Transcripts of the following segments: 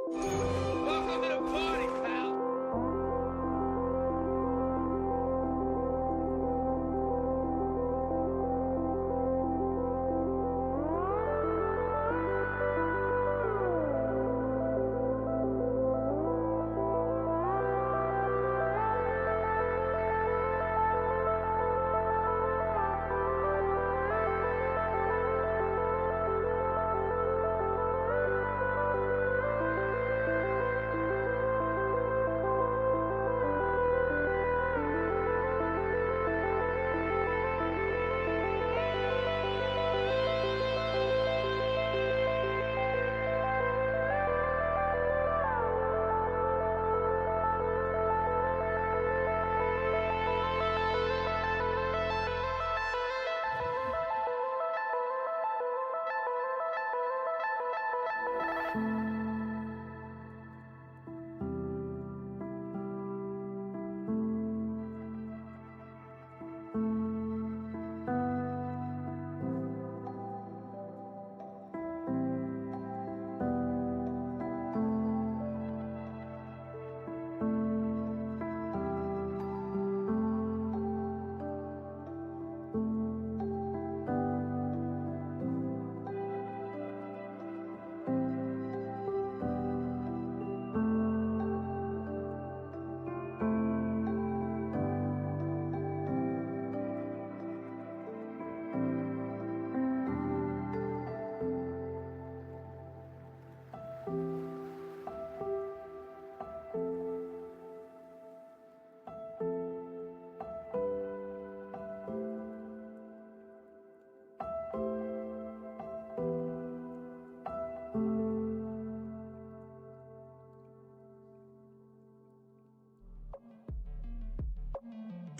Welcome to the party, pal.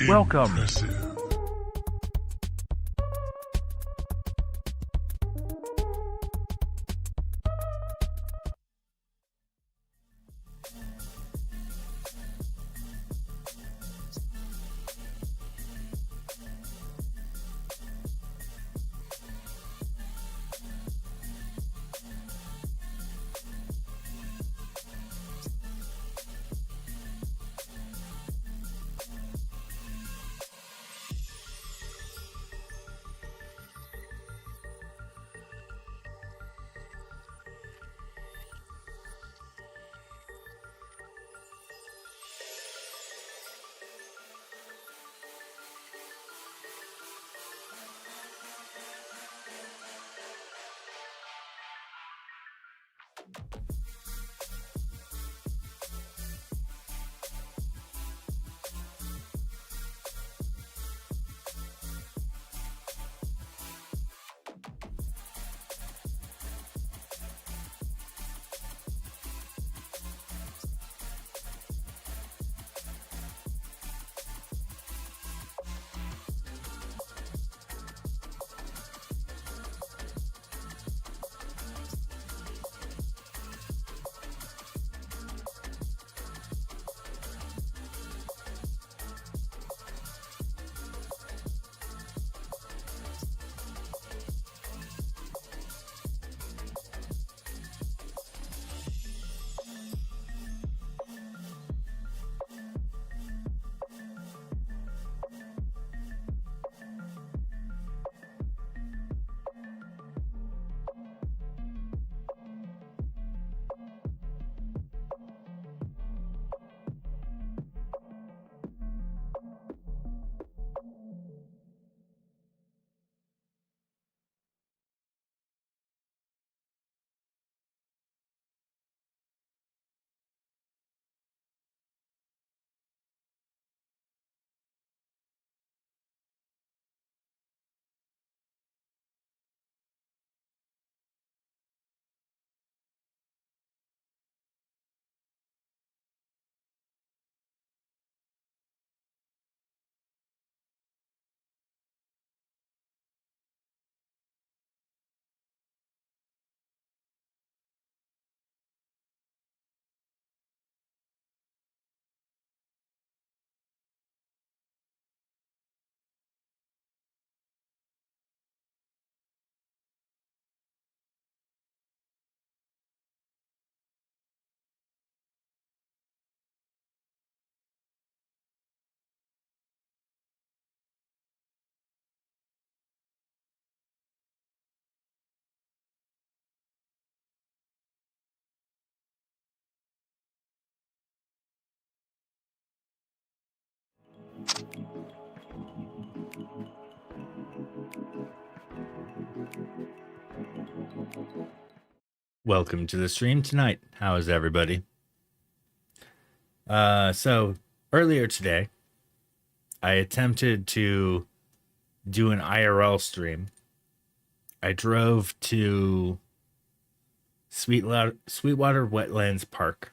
Welcome. Impressive. Welcome to the stream tonight. How is everybody? So earlier today, I attempted to do an IRL stream. I drove to Sweetwater Wetlands Park,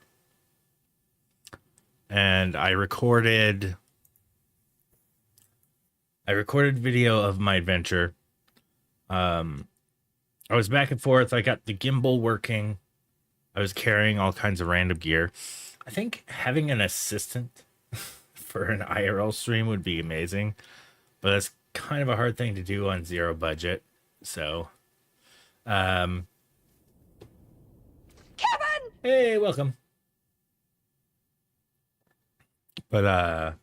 and I recorded video of my adventure. I was back and forth. I got the gimbal working. I was carrying all kinds of random gear. I think having an assistant for an IRL stream would be amazing, but it's kind of a hard thing to do on zero budget. So, Kevin! Hey, welcome. But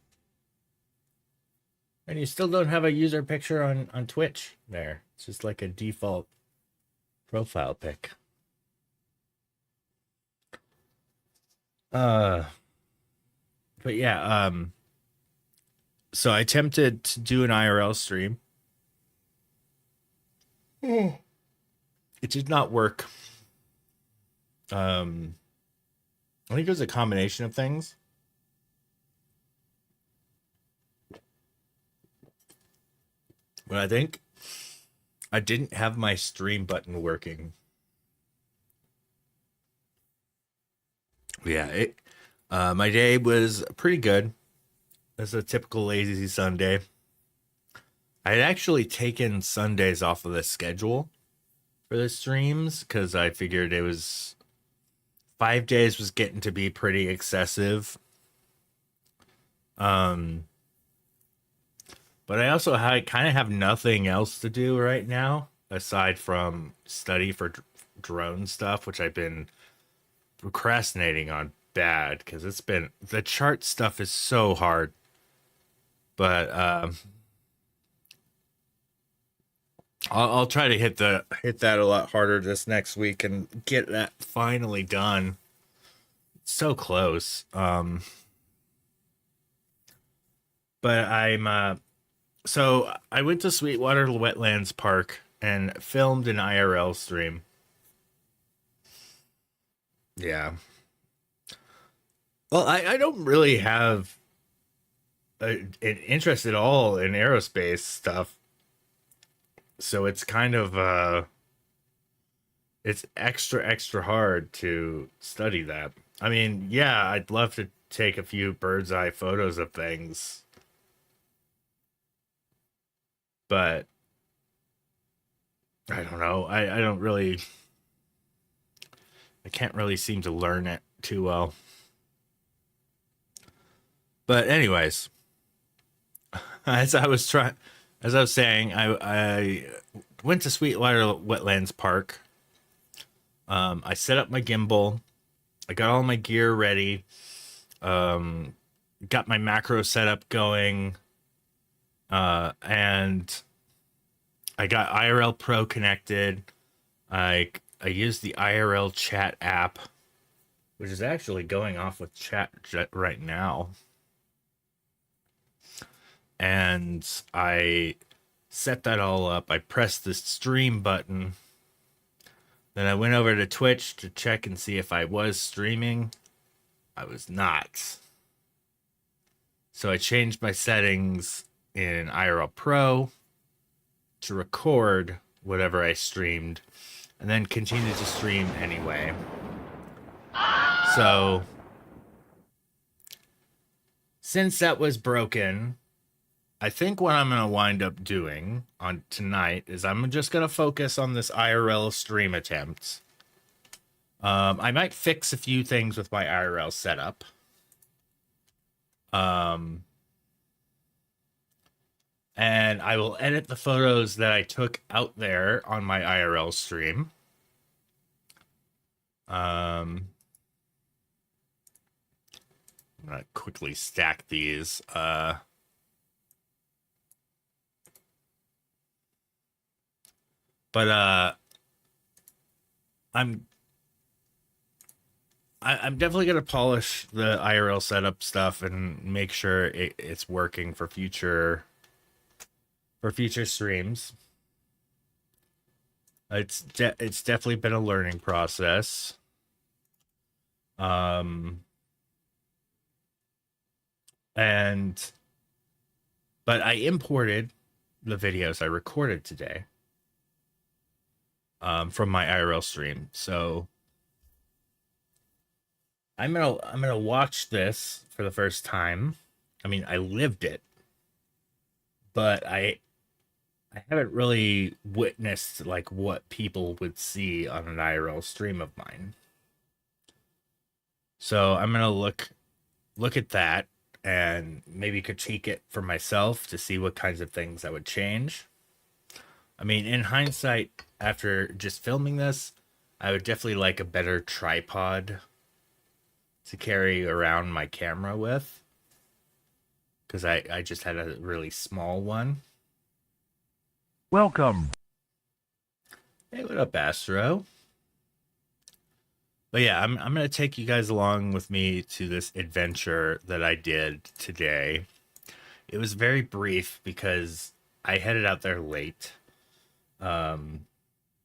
and you still don't have a user picture on Twitch there. It's just like a default profile pic. But yeah, so I attempted to do an IRL stream. It did not work. I think it was a combination of things. But I think I didn't have my stream button working. Yeah, my day was pretty good. It's a typical lazy Sunday. I had actually taken Sundays off of the schedule for the streams because I figured it was 5 days was getting to be pretty excessive. But I also kind of have nothing else to do right now aside from study for drone stuff, which I've been procrastinating on bad because the chart stuff is so hard. But I'll try to hit that a lot harder this next week and get that finally done. It's so close. But so I went to Sweetwater Wetlands Park and filmed an IRL stream. Yeah. Well, I don't really have an interest at all in aerospace stuff. So it's kind of it's extra hard to study that. I mean, yeah, I'd love to take a few bird's eye photos of things, but I don't know. I can't really seem to learn it too well. But anyways, as I was saying, I went to Sweetwater Wetlands Park. I set up my gimbal. I got all my gear ready. Got my macro setup going. And I got IRL Pro connected. I used the IRL chat app, which is actually going off with chat right now. And I set that all up. I pressed the stream button. Then I went over to Twitch to check and see if I was streaming. I was not. So I changed my settings in IRL Pro to record whatever I streamed and then continue to stream anyway. So since that was broken, I think what I'm going to wind up doing on tonight is I'm just going to focus on this IRL stream attempt. I might fix a few things with my IRL setup. And I will edit the photos that I took out there on my IRL stream. I'm going to quickly stack these. But I'm definitely gonna polish the IRL setup stuff and make sure it's working for future streams. It's definitely been a learning process. Um, and but I imported the videos I recorded today from my IRL stream. So I'm gonna watch this for the first time. I mean, I lived it, but I haven't really witnessed like what people would see on an IRL stream of mine. So I'm gonna look at that and maybe critique it for myself to see what kinds of things I would change. I mean, in hindsight, after just filming this, I would definitely like a better tripod to carry around my camera with because I just had a really small one. Welcome. Hey, what up, Astro? But yeah, I'm gonna take you guys along with me to this adventure that I did today. It was very brief because I headed out there late. Um,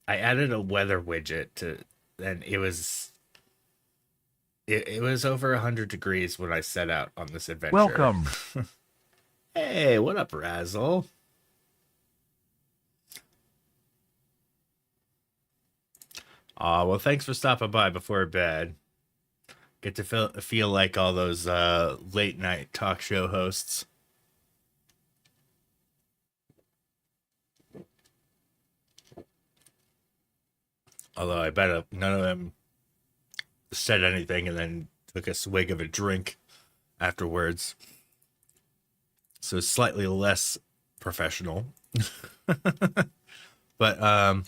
I added a weather widget to, and it was over 100 degrees when I set out on this adventure. Welcome. Hey, what up, Razzle? Aw, well, thanks for stopping by before bed. Get to feel like all those late night talk show hosts. Although I bet none of them said anything and then took a swig of a drink afterwards. So slightly less professional. But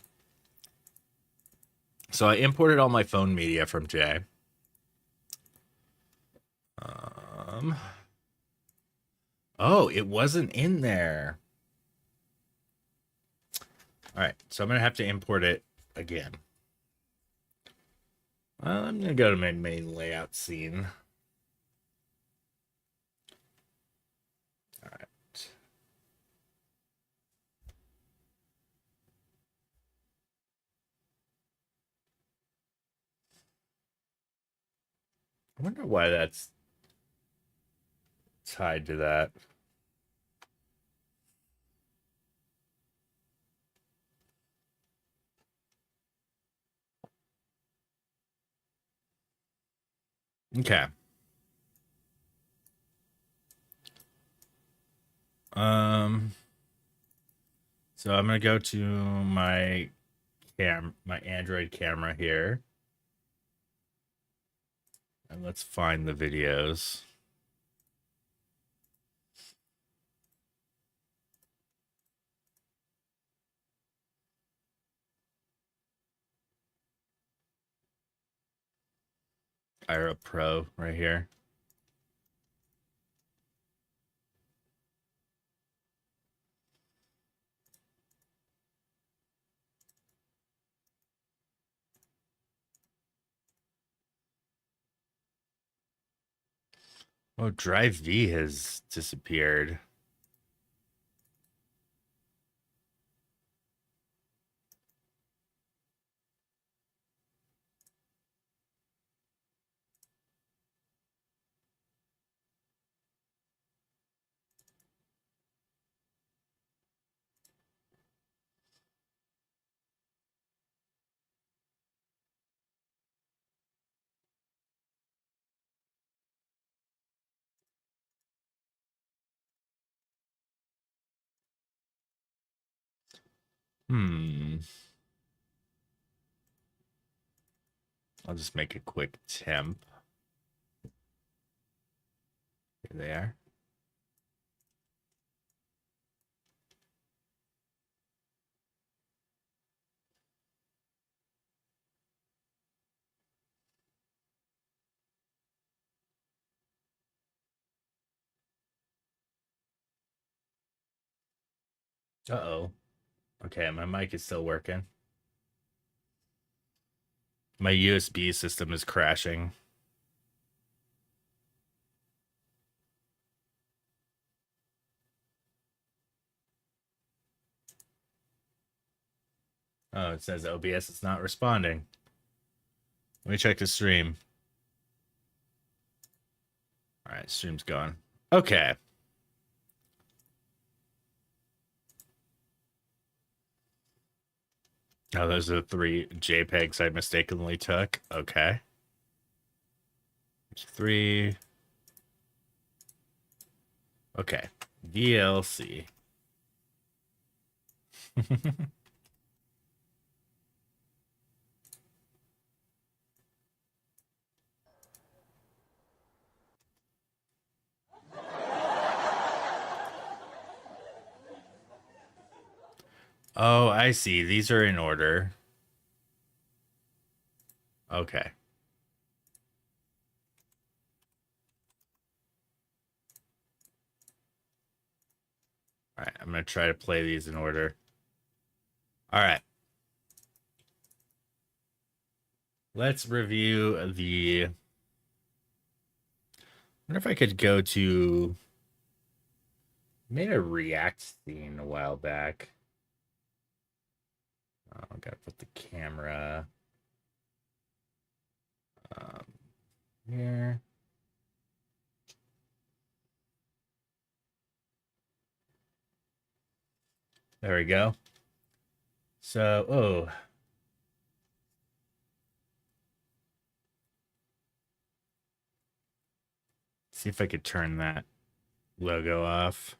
so I imported all my phone media from Jay. Um Oh, it wasn't in there. All right, so I'm gonna have to import it again. Well, I'm gonna go to my main layout scene. All right. I wonder why that's tied to that. Okay. Um. So I'm gonna go to my Android camera here, and let's find the videos. IRA Pro right here. Oh, Drive V has disappeared. Hmm. I'll just make a quick temp. Here they are. Uh-oh. Okay, my mic is still working. My USB system is crashing. Oh, it says OBS is not responding. Let me check the stream. All right, stream's gone. Okay. Oh, those are the 3 JPEGs I mistakenly took. Okay. 3. Okay. DLC. Oh, I see. These are in order. Okay. All right, I'm going to try to play these in order. All right. Let's review the... I wonder if I could go to... I made a React scene a while back. Oh, gotta put the camera here. There we go. So, oh. See if I could turn that logo off.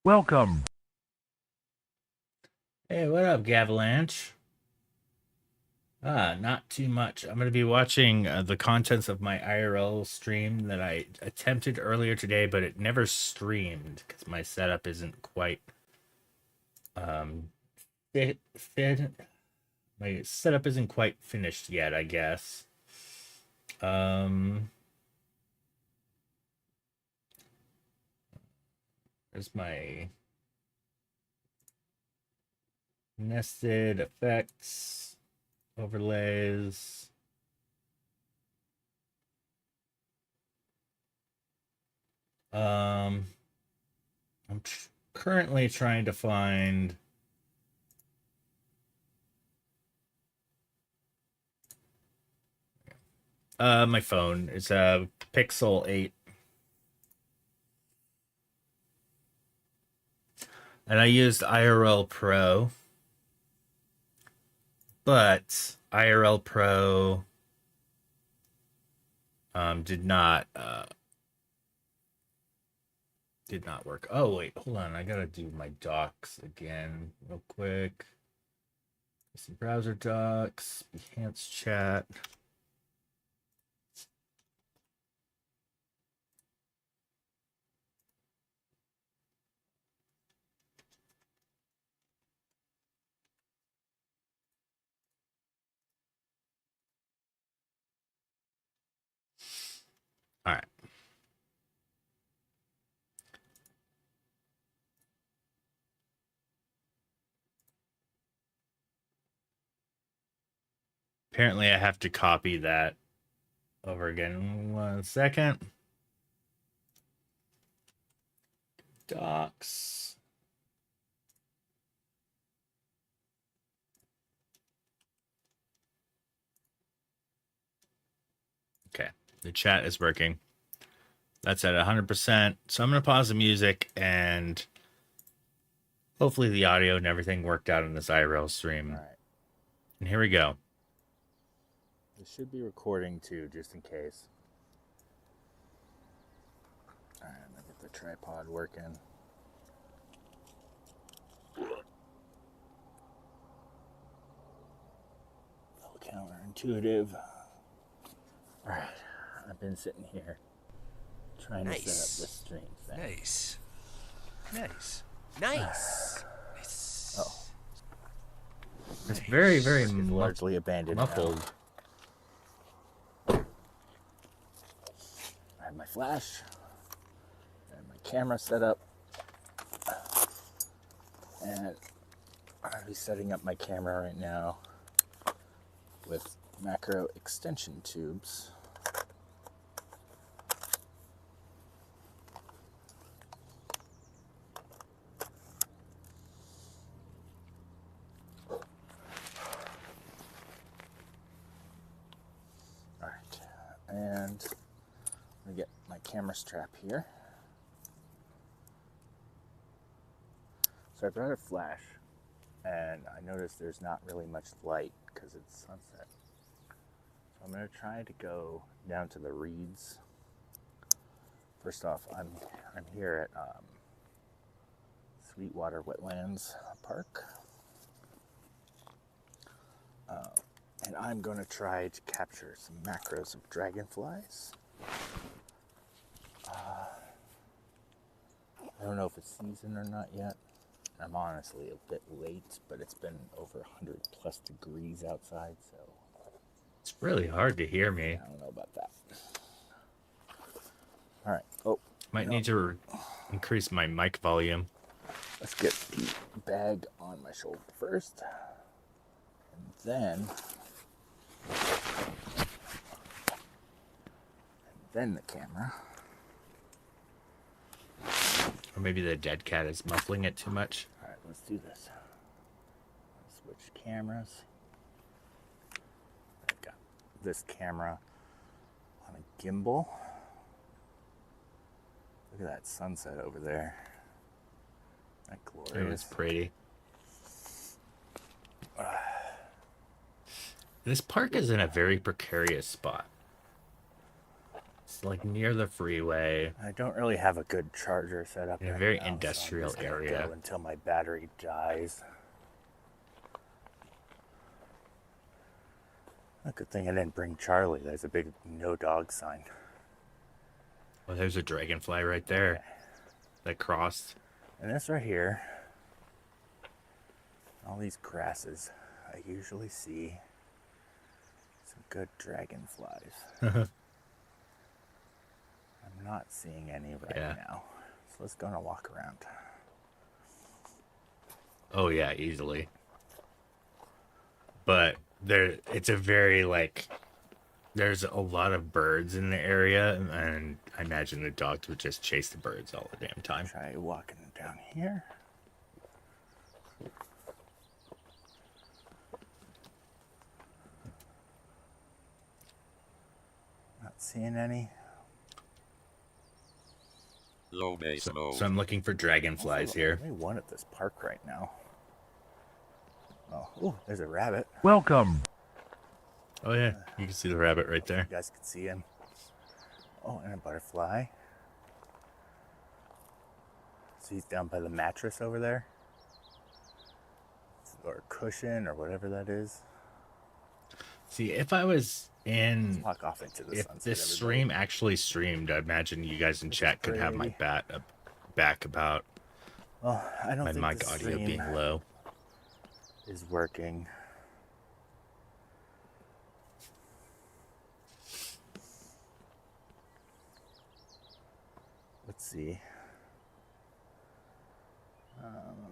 Welcome. Hey, what up, Gavalanche? Not too much. I'm going to be watching the contents of my IRL stream that I attempted earlier today, but it never streamed because my setup isn't quite my setup isn't quite finished yet, I guess. There's my nested effects, overlays. I'm currently trying to find my phone. It's a Pixel 8. And I used IRL Pro. But IRL Pro did not work. Oh wait, hold on. I gotta do my docs again real quick. Some browser docs, Behance chat. All right. Apparently I have to copy that over again. 1 second. Docs. Okay, the chat is working. That's at 100%. So I'm going to pause the music and hopefully the audio and everything worked out in this IRL stream. All right. And here we go. This should be recording too, just in case. All right, I'm going to get the tripod working. Counterintuitive. All right, I've been sitting here trying to set up this stream thing. Nice. Oh, it's very, very largely abandoned. muffled. I have my flash. I have my camera set up. And I'll be setting up my camera right now with macro extension tubes. Alright, and I'm gonna get my camera strap here. So I brought a flash, and I noticed there's not really much light because it's sunset. So I'm gonna try to go down to the reeds. First off, I'm here at Sweetwater Wetlands Park, and I'm going to try to capture some macros of dragonflies. I don't know if it's season or not yet. I'm honestly a bit late, but it's been over 100 plus degrees outside, so It's really hard to hear me. I don't know about that. All right. Oh, Might need to increase my mic volume. let's get the bag on my shoulder first, and then the camera. Or maybe the dead cat is muffling it too much. All right, let's do this. Switch cameras. I've got this camera on a gimbal. Look at that sunset over there. Isn't that It glorious? was pretty. This park is in a very precarious spot. It's like near the freeway. I don't really have a good charger set up In a right very now, so I'm industrial just gonna area. go until my battery dies. A good thing I didn't bring Charlie. There's a big no dog sign. Well, there's a dragonfly right there that crossed. And this right here, all these grasses, I usually see some good dragonflies. I'm not seeing any right now. So let's go on a walk around. Oh yeah, easily. But it's a very there's a lot of birds in the area, and I imagine the dogs would just chase the birds all the damn time. Try walking down here. Not seeing any. Low base mode. So I'm looking for dragonflies here. Only one at this park right now. Oh, ooh, there's a rabbit. Welcome. Oh yeah, you can see the rabbit right there. You guys can see him. Oh, and a butterfly. So he's down by the mattress over there. Or cushion or whatever that is. See, if I was in, Walk off into the if sunset. this everybody. stream actually streamed, I imagine you guys in chat could have my pretty. back about Well, I don't my think mic the audio stream being low. is working. Let's see.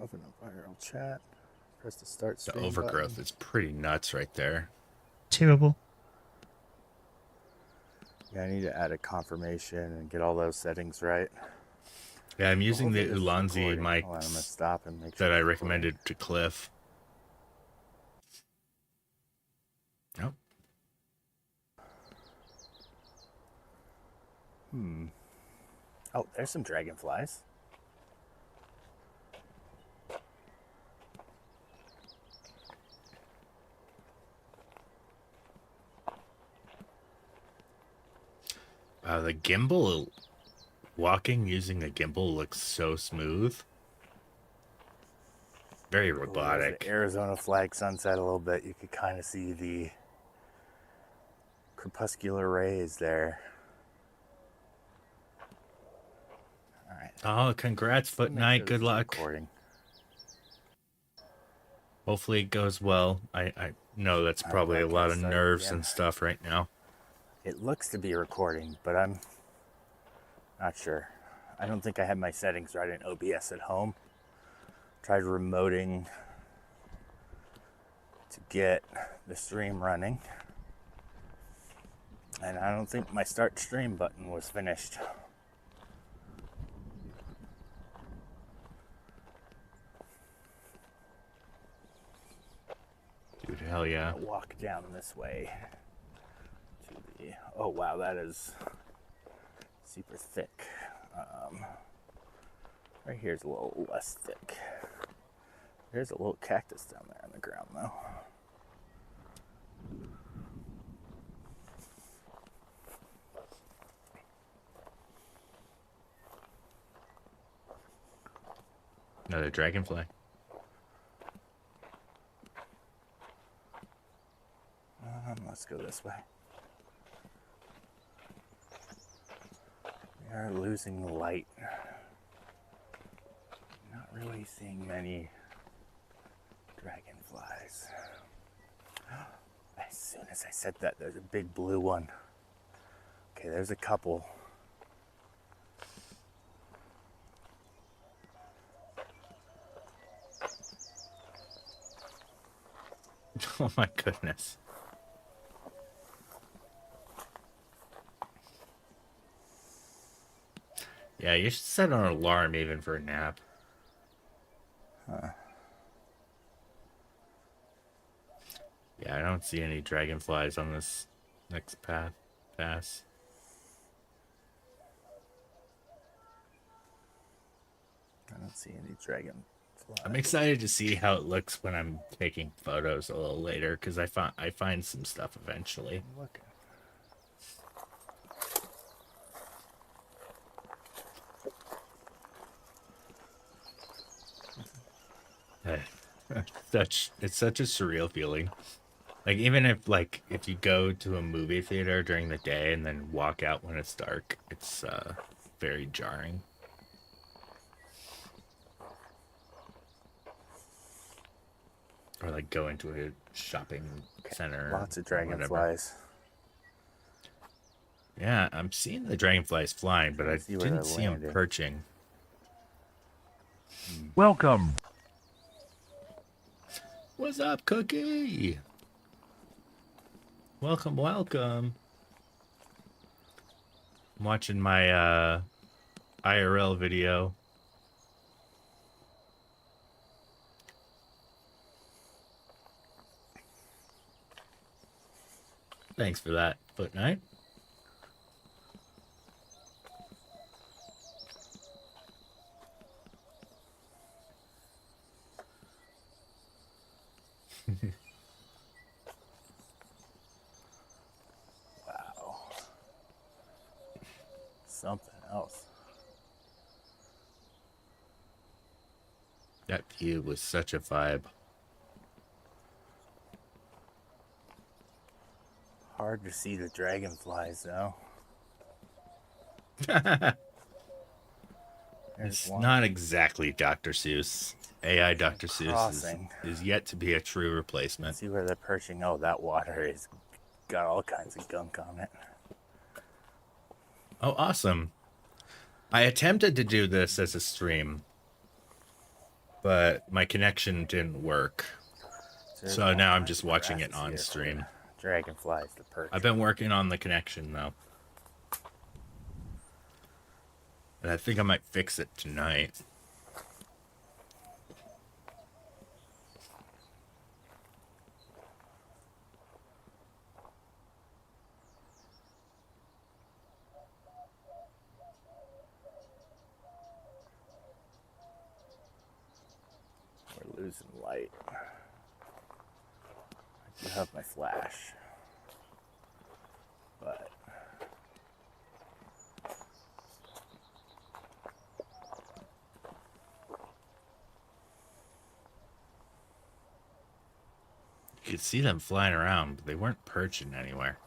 Open up IRL chat. Press the start The stream overgrowth button. is pretty nuts right there. Terrible. Yeah, I need to add a confirmation and get all those settings right. Yeah, I'm using the Hopefully this is Ulanzi recording. Hold on, I'm gonna mics stop and make sure that I it's recording. recommended to Cliff. Nope. Oh, there's some dragonflies. The gimbal, walking using a gimbal looks so smooth. Very Ooh, there's robotic. the Arizona flag sunset a little bit. You could kind of see the crepuscular rays there. All right. Oh, congrats, Foot Make Knight. sure Good this is luck. recording. Hopefully it goes well. I know that's Alright, probably a okay, lot of start nerves again. and stuff right now. It looks to be recording, but I'm not sure. I don't think I have my settings right in OBS at home. tried remoting to get the stream running, and I don't think my start stream button was finished. Dude, hell yeah. I'll walk down this way to the, oh wow, that is super thick. Right here's a little less thick. There's a little cactus down there on the ground though. Another dragonfly. Let's go this way. We are losing light. Not really seeing many dragonflies. As soon as I said that, there's a big blue one. Okay, there's a couple. Oh my goodness. Yeah, you should set an alarm even for a nap. Yeah, I don't see any dragonflies on this next pass. I don't see any dragonflies. I'm excited to see how it looks when I'm taking photos a little later, because I find some stuff eventually. Look. It's such a surreal feeling. Like, even if you go to a movie theater during the day and then walk out when it's dark, it's very jarring. Or like go into a shopping center. Lots of or whatever. dragonflies. Yeah, I'm seeing the dragonflies flying, but I See where didn't they're see them landing. perching. Welcome. What's up, Cookie? Welcome, welcome. I'm watching my IRL video. Thanks for that, Foot Knight. Wow. Something else. That view was such a vibe. Hard to see the dragonflies though. It's not exactly Dr. Seuss. AI Dr. Seuss Crossing. is yet to be a true replacement. See where they're perching. Oh, that water is got all kinds of gunk on it. Oh, awesome. I attempted to do this as a stream, but my connection didn't work. So now I'm just watching it on stream. Dragonflies, the perch. I've been working on the connection, though. And I think I might fix it tonight. We're losing light. I do have my flash, but You could see them flying around, but they weren't perching anywhere.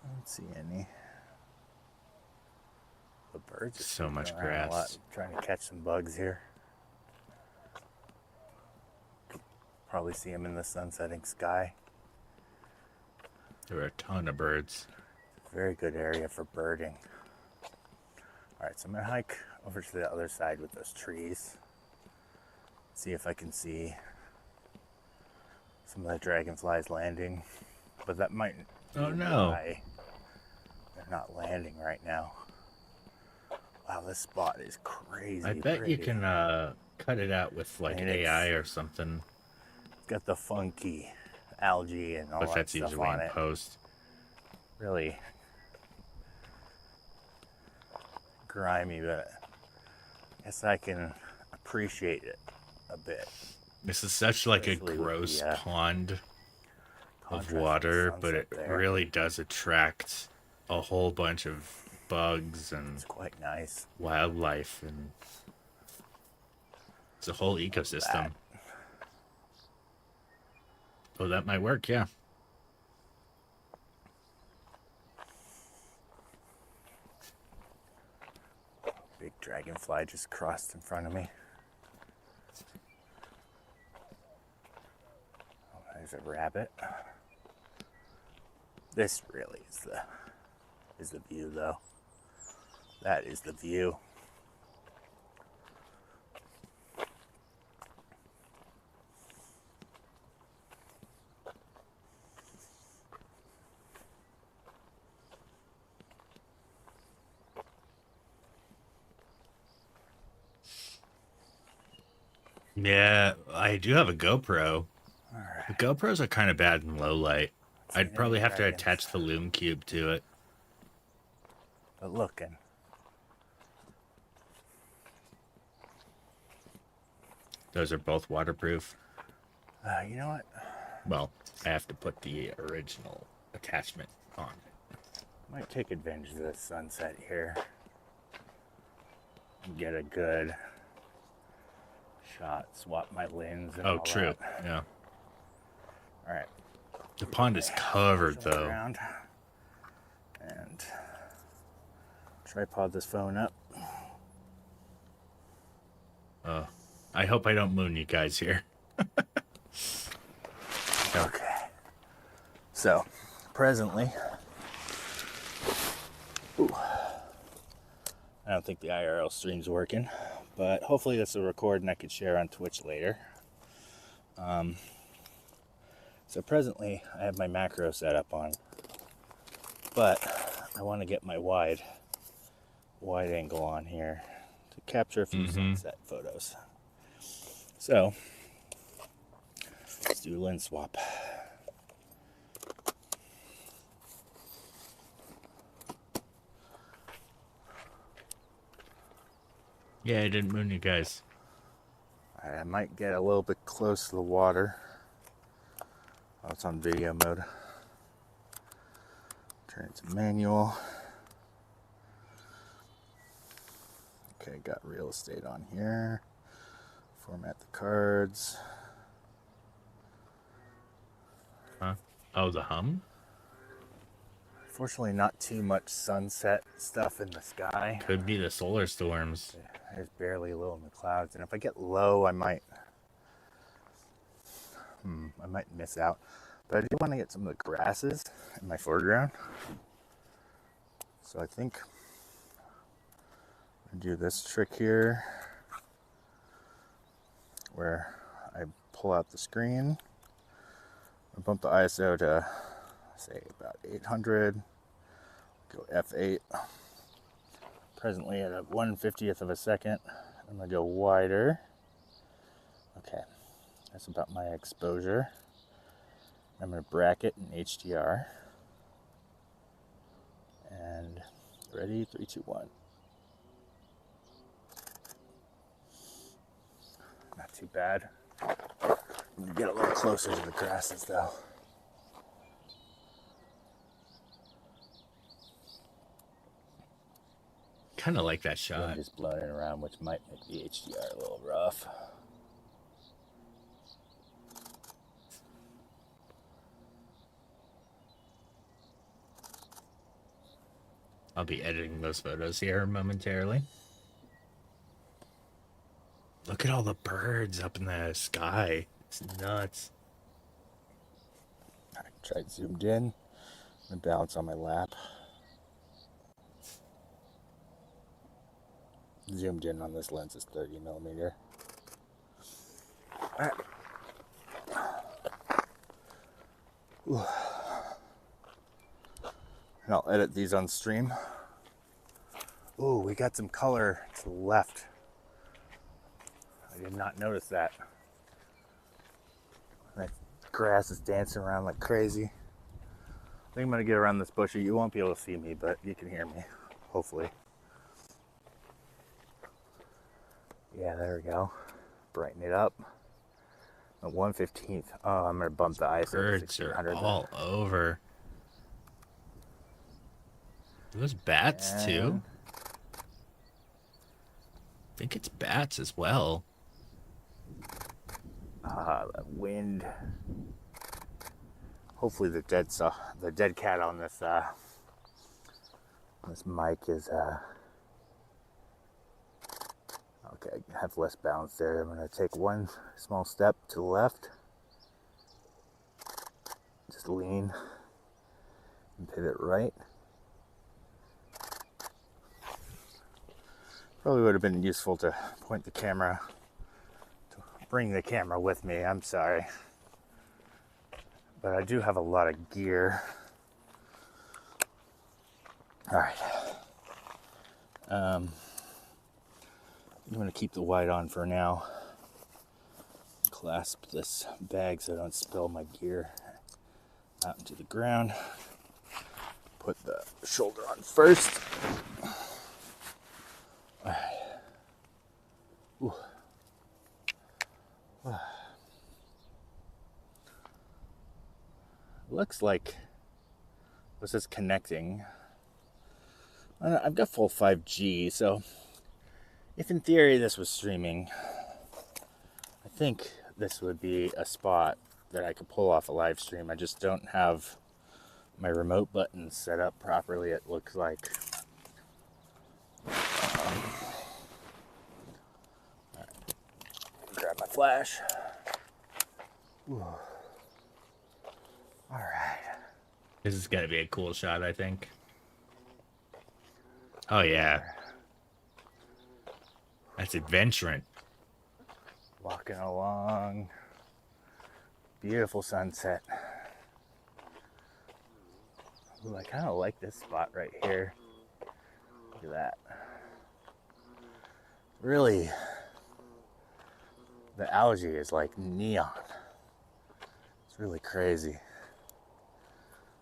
I don't see any. The birds are So much flying around a lot. grass. I'm trying to catch some bugs here. Probably see them in the sun setting sky. There were a ton of birds. Very good area for birding. Alright, so I'm going to hike over to the other side with those trees. See if I can see some of the dragonflies landing. But that might be why they're not landing right now. Wow, this spot is crazy. I bet pretty. you can cut it out with like AI or something. It's got the funky algae and all But that that's stuff usually on in it. post. Really grimy, but I guess I can appreciate it a bit. This is such like a Especially with gross the, pond of contrast with water, the but it sunset there. really does attract a whole bunch of bugs and It's quite nice. wildlife, and it's a whole ecosystem. Oh, that might work, yeah. Big dragonfly just crossed in front of me. Oh, there's a rabbit. This really is the view, though. That is the view. Yeah, I do have a GoPro. All right. The GoPros are kind of bad in low light. I'd probably have to dragons. attach the Loom Cube to it. But looking. Those are both waterproof. You know what? Well, I have to put the original attachment on. Might take advantage of the sunset here and get a good shot. Swap my lens and Oh, all true. that. Yeah. All right. The pond is covered, Jump though. around and tripod this phone up. I hope I don't moon you guys here. Okay. So, presently, I don't think the IRL stream's working, but hopefully this will record and I could share on Twitch later. So presently, I have my macro set up on, but I want to get my wide angle on here to capture a few sunset photos. So, let's do a lens swap. Yeah, I didn't moon you guys. I might get a little bit close to the water. Oh, it's on video mode. Turn it to manual. Okay, got real estate on here. Format the cards. Huh? Oh, the hum? Fortunately, not too much sunset stuff in the sky. Could be the solar storms. There's barely a little in the clouds, and if I get low, I might miss out. But I do want to get some of the grasses in my foreground. So I think I do this trick here, where I pull out the screen, I bump the ISO to say about 800, go f8. Presently at a 1/50th of a second. I'm gonna go wider. Okay, that's about my exposure. I'm gonna bracket in HDR. And ready, 3, 2, 1. Not too bad. I'm gonna get a little closer to the grasses though. Kind of like that I'm shot. just blowing it around, which might make the HDR a little rough. I'll be editing those photos here momentarily. Look at all the birds up in the sky. It's nuts. I tried zoomed in. And balance on my lap. Zoomed in on this lens is 30 millimeter. All right. And I'll edit these on stream. Ooh, we got some color to the left. I did not notice that. That grass is dancing around like crazy. I think I'm gonna get around this bushy. You won't be able to see me, but you can hear me, hopefully. Yeah, there we go. Brighten it up. At 1/15. Oh, I'm gonna bump the ISO to Birds are 1600. all over. Those bats too? I think it's bats as well. That wind. Hopefully the dead cat on this this mic is okay. I have less balance there. I'm gonna take one small step to the left. Just lean and pivot right. Probably would have been useful to point the camera, to bring the camera with me. I'm sorry. But I do have a lot of gear. All right. I'm going to keep the white on for now. Clasp this bag so I don't spill my gear out into the ground. Put the shoulder on first. All right. Ooh. Looks like this is connecting. I've got full 5G, so if in theory this was streaming, I think this would be a spot that I could pull off a live stream. I just don't have my remote button set up properly, it looks like. All right. Grab my flash. Ooh. All right. This is gonna be a cool shot, I think. Oh yeah. That's adventuring. Walking along. Beautiful sunset. Ooh, I kind of like this spot right here. Look at that. Really, the algae is like neon. It's really crazy.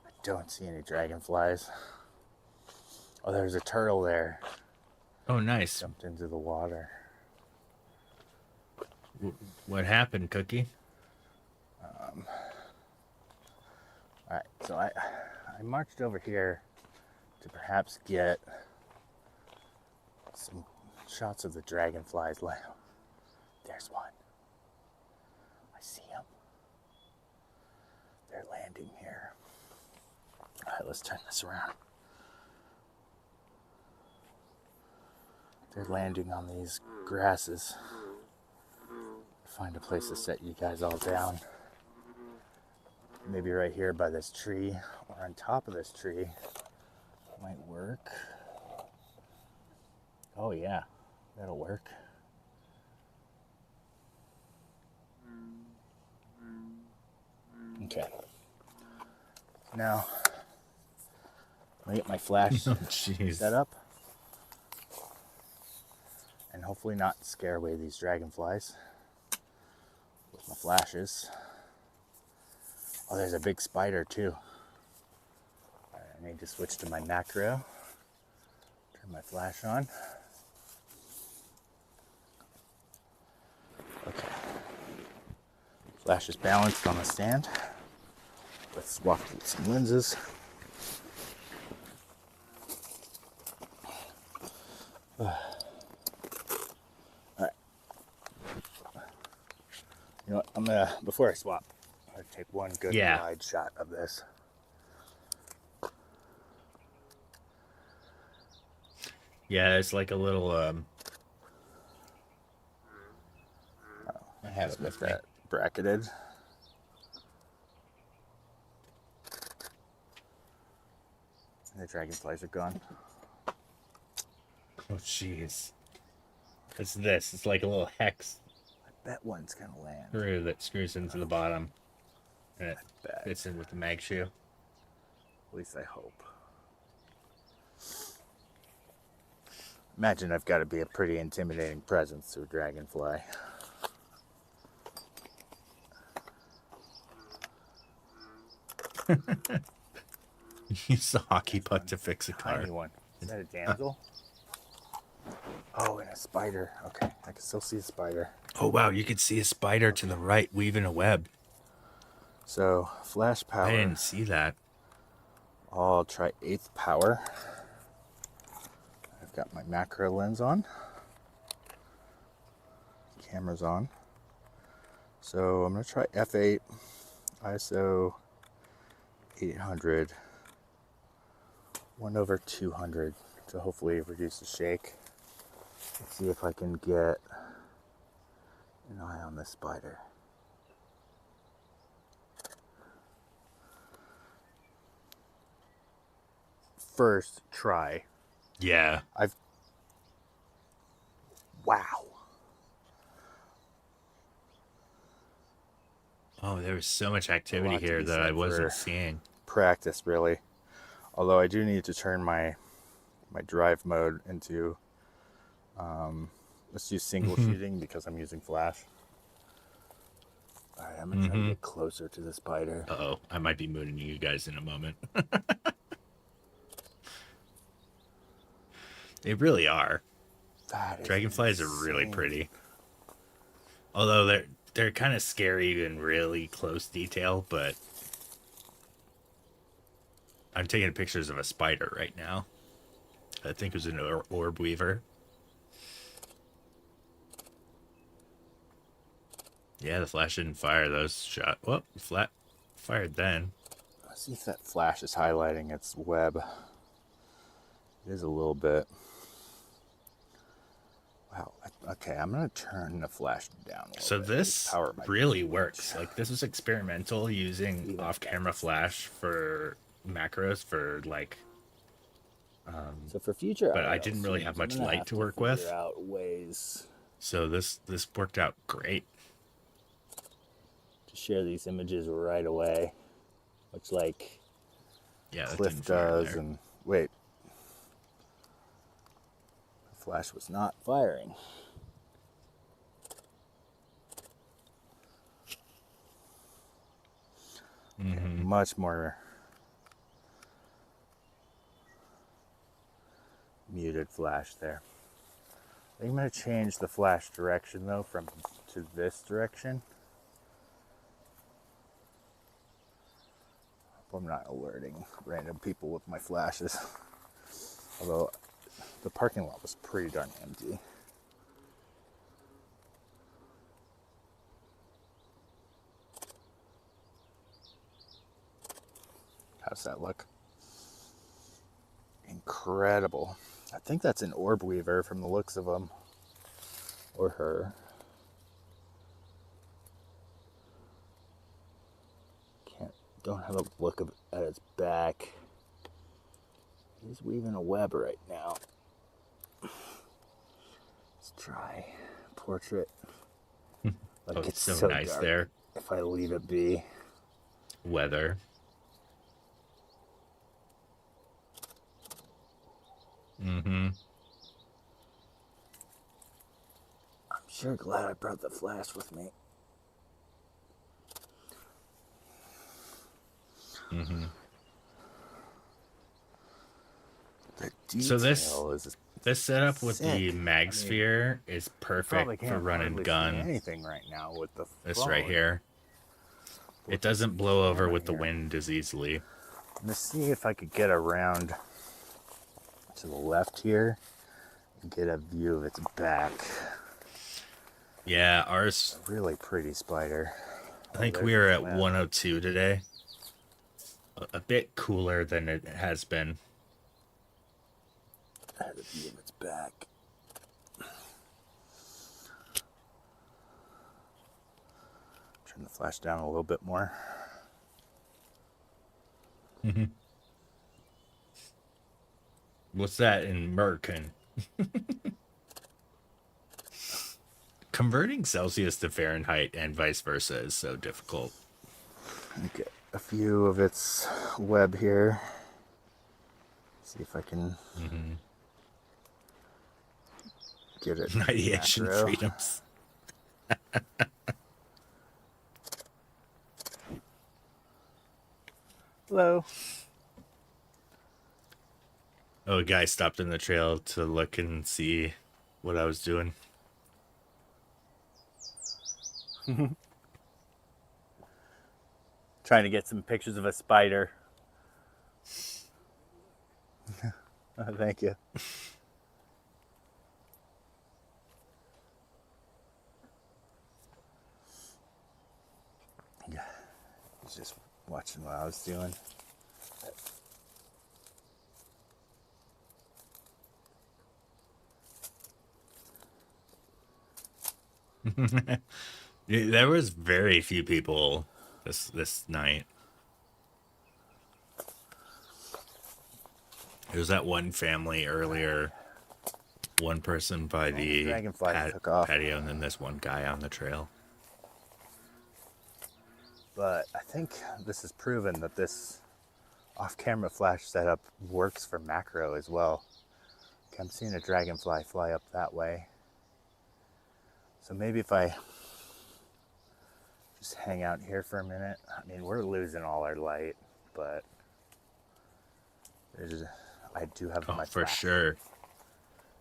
I don't see any dragonflies. Oh, there's a turtle there. Oh, nice. Jumped into the water. What happened, Cookie? All right, so I marched over here to perhaps get some shots of the dragonflies. There's one. I see them. They're landing here. All right, let's turn this around. They're landing on these grasses. Find a place to set you guys all down. Maybe right here by this tree or on top of this tree might work. Oh yeah, that'll work. Okay. Now, let me get my flash set up. And hopefully not scare away these dragonflies with my flashes. Oh, there's a big spider too. All right, I need to switch to my macro. Turn my flash on. Okay. Flash is balanced on the stand. Let's swap some lenses. Alright. You know what? I'm gonna, before I swap, I'm gonna take one good wide shot of this. Yeah, it's like a little I have it with that bracketed. My dragonflies are gone. Oh, jeez. It's this. It's like a little hex I bet one's gonna land. screw that screws into the bottom. And it Bet. fits in with the mag shoe. At least I hope. Imagine I've got to be a pretty intimidating presence to a dragonfly. Use the hockey puck to fix a car. Tiny one. Is that a damsel? Oh, and a spider. Okay, I can still see a spider. Oh, wow. You could see a spider to the right weaving a web. So, flash power. I didn't see that. I'll try 8th power. I've got my macro lens on. Camera's on. So I'm going to try f8, ISO 800, 1/200 to hopefully reduce the shake. Let's see if I can get an eye on this spider. First try. Yeah. Wow. Oh, there was so much activity lot to here be that I said wasn't for- seeing. Practice, really. Although I do need to turn my drive mode into let's use single shooting because I'm using flash. All right, I'm gonna try to get closer to the spider. Uh-oh. I might be mooning you guys in a moment. They really are. That is Dragonflies are really insane. pretty. Although they're kind of scary in really close detail, but I'm taking pictures of a spider right now. I think it was an orb weaver. Yeah, the flash didn't fire those shot. Well, flat fired then. Let's see if that flash is highlighting its web. It is a little bit. Wow. Okay, I'm gonna turn the flash down a little So bit. this Power might be really huge. works. Like, this was experimental using Even off-camera flash for macros for like. So for future, But I IRL didn't really have scenes, I'm much gonna light have to work with. figure out ways So this worked out great. to share these images right away, much like Yeah, that Cliff didn't fire does. there. And wait, the flash was not firing. Much more muted flash there. I think I'm going to change the flash direction though to this direction. Hope I'm not alerting random people with my flashes. Although the parking lot was pretty darn empty. How's that look? Incredible. I think that's an orb weaver from the looks of him. Or her. Don't have a look at its back. He's weaving a web right now. Let's try portrait. Like, Oh, it's so nice dark there. if I leave it be. Weather. I'm sure glad I brought the flash with me. The So detail is this setup with sick. the mag sphere is probably perfect can't for run and hardly see gun. anything right now with the This right phone. here. With It this doesn't blow over camera with the here. wind as easily. I'm gonna see if I could get around to the left here and get a view of its back. Yeah, ours, Really pretty spider. I think there's we are the at web. 102 today. A bit cooler than it has been. I have a view of its back. Turn the flash down a little bit more. What's that in American? Converting Celsius to Fahrenheit and vice versa is so difficult. Get a view of its web here. See if I can get it. Radiation macro. freedoms. Hello. Oh, a guy stopped in the trail to look and see what I was doing. Trying to get some pictures of a spider. Oh, thank you. Yeah, he's just watching what I was doing. There was very few people this night. There was that one family earlier, one person by the Dragonfly took off. patio, and then this one guy on the trail. But I think this has proven that this off-camera flash setup works for macro as well. Okay, I'm seeing a dragonfly fly up that way. So maybe if I just hang out here for a minute. I mean, we're losing all our light, but I do have my For flash. sure.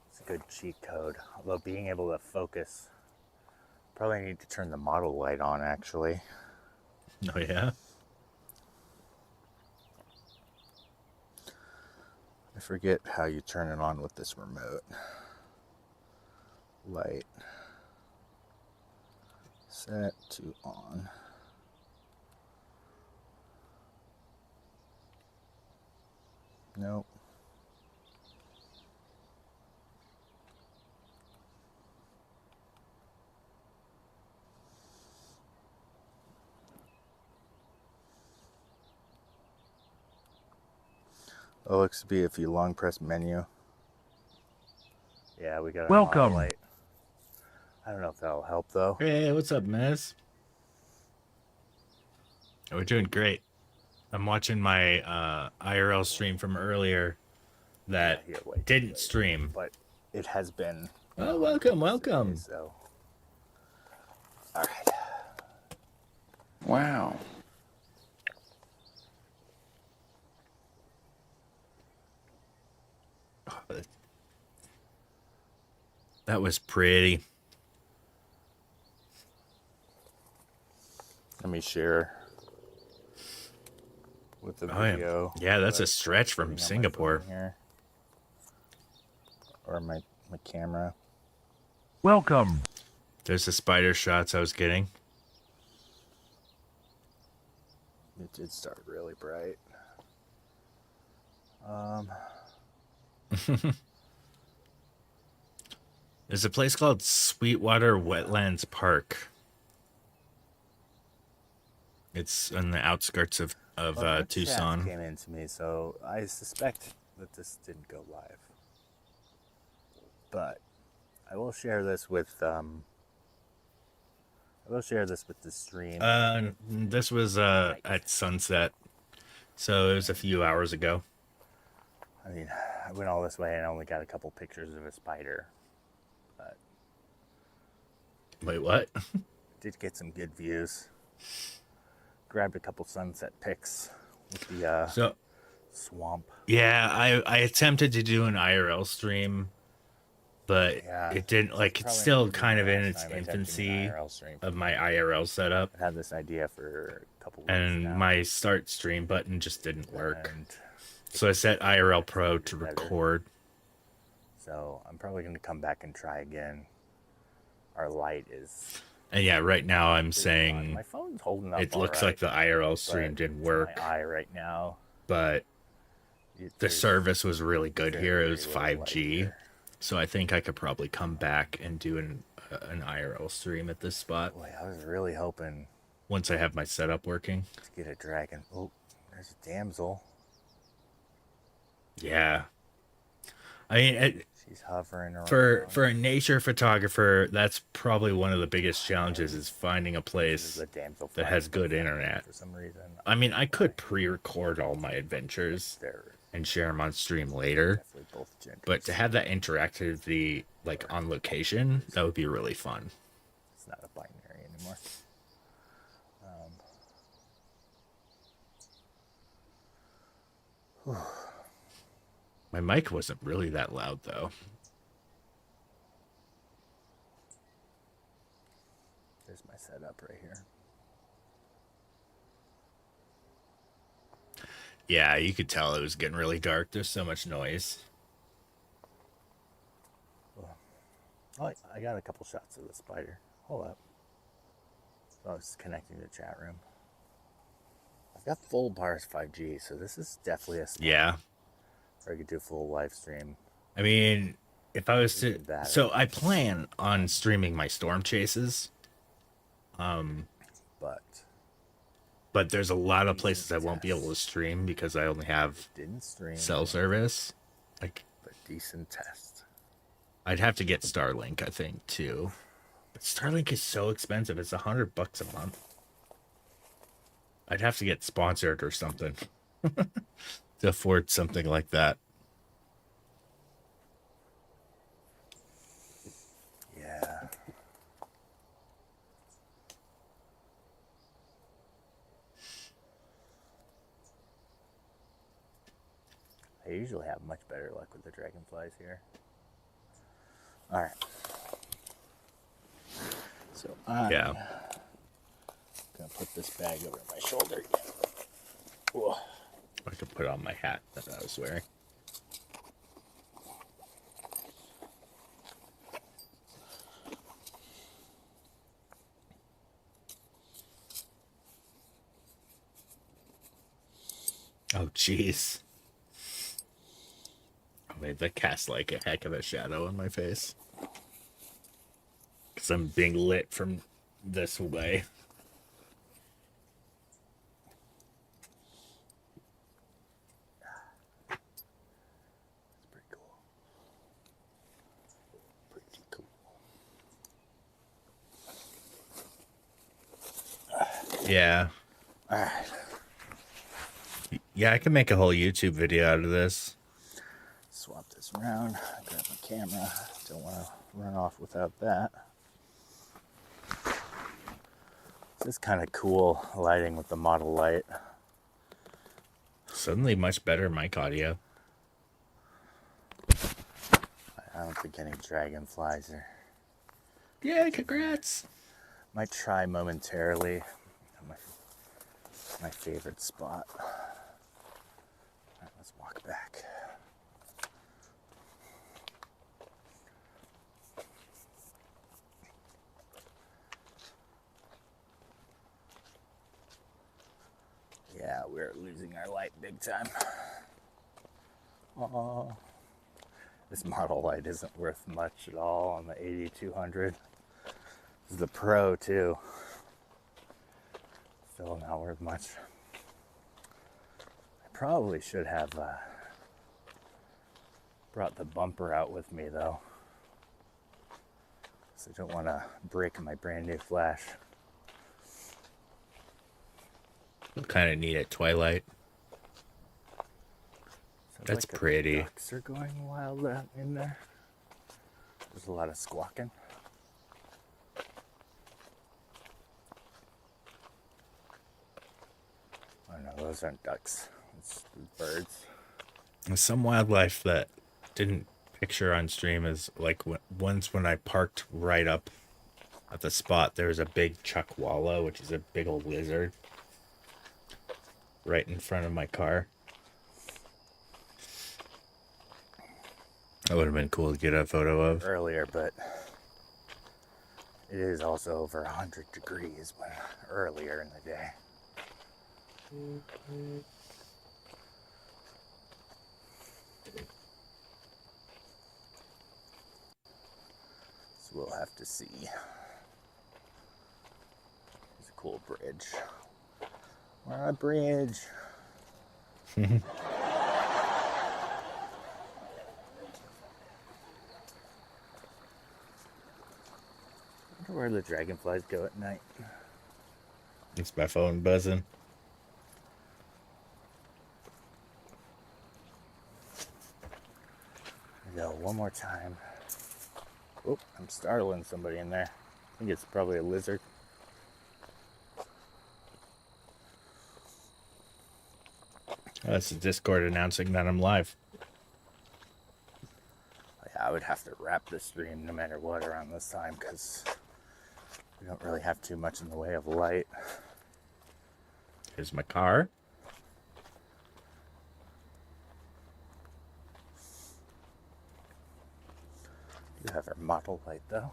It's a good cheat code. Although being able to focus, probably need to turn the model light on actually. Oh yeah. I forget how you turn it on with this remote. Light. Set to on. Nope. It looks to be if you long press menu. Yeah, we got a Welcome. light. I don't know if that'll help though. Hey, what's up, Miz? We're doing great. I'm watching my IRL stream from earlier that Here, wait, didn't stream. but it has been. Oh, welcome, welcome. So, all right. Wow. That was pretty. Let me share with the video. Yeah, that's a but stretch putting from on my Singapore. phone here. Or my camera. Welcome. There's the spider shots I was getting. It did start really bright. There's a place called Sweetwater Wetlands Park. It's on the outskirts of Well, that chat Tucson. came into me, so I suspect that this didn't go live. But I will share this with the stream. This was at sunset, so it was a few hours ago. I mean, I went all this way and only got a couple pictures of a spider, but Wait, what? did get some good views. Grabbed a couple sunset pics with the So swamp. yeah, I attempted to do an IRL stream, but Yeah, it didn't. Like, it's Probably still not kind of in last its time I attempted an infancy IRL stream. of my IRL setup, I had this idea for a couple weeks and now. my start stream button just didn't work. And So I set IRL Pro to better. record. so I'm probably going to come back and try again. Our light is. And yeah, right now I'm my saying phone's holding up. it all looks right, like the IRL stream but didn't to work, My eye right now. but the there's service was really good very, here. It very was little light 5G, here. so I think I could probably come back and do an IRL stream at this spot Boy, I was really hoping once I have my setup working. to get a dragon. Oh, there's a damsel. Yeah, I mean, She's hovering around. for a nature photographer, that's probably one of the biggest challenges is finding a This is place the Damselfly that has good Photos internet. for some reason. I mean, I could pre-record all my adventures They're and share them on stream later, definitely both genders. but to have that interactivity like on location, that would be really fun. It's not a binary anymore. My mic wasn't really that loud though. There's my setup right here. Yeah, you could tell it was getting really dark. There's so much noise. Oh, I got a couple shots of the spider. Hold up. So I was connecting to the chat room. I've got full bars 5G, so this is definitely a spot Yeah. where I could do a full live stream. I mean, if I was to, Even better. so I plan on streaming my storm chases. But there's a lot of places I won't be able to stream because I only have Didn't stream, cell service. Like, but decent test. I'd have to get Starlink, I think, too. But Starlink is so expensive. It's $100 a month. I'd have to get sponsored or something to afford something like that. Yeah. I usually have much better luck with the dragonflies here. All right. So I'm gonna put this bag over my shoulder again. Whoa. I could put on my hat that I was wearing. Oh, jeez. I made that cast like a heck of a shadow on my face. Because I'm being lit from this way. That's pretty cool. Pretty cool. Yeah. All right. Yeah, I can make a whole YouTube video out of this. Swap this around. Grab my camera. Don't want to run off without that. This is kind of cool lighting with the model light. Suddenly much better mic audio. I don't think any dragonflies are. Yeah, congrats. Might try momentarily. My favorite spot. All right, let's walk back. Yeah, we're losing our light big time. Oh, this model light isn't worth much at all on the 8200. This is the Pro too. Still not worth much. I probably should have brought the bumper out with me though, because I don't want to break my brand new flash. Kind of neat at twilight. Sounds That's like the pretty. ducks are going wild out in there. There's a lot of squawking. Oh no, those aren't ducks. It's birds. There's some wildlife that didn't picture on stream is like once when I parked right up at the spot, there was a big chuckwalla, which is a big old lizard, right in front of my car. That would have been cool to get a photo of. Earlier, but it is also over 100 degrees earlier in the day. So we'll have to see. It's a cool bridge. We're on a bridge. where the dragonflies go at night. It's my phone buzzing. Go one more time. Oh, I'm startling somebody in there. I think it's probably a lizard. Oh, that's the Discord announcing that I'm live. Yeah, I would have to wrap the stream no matter what around this time because we don't really have too much in the way of light. Here's my car. You have our model light though.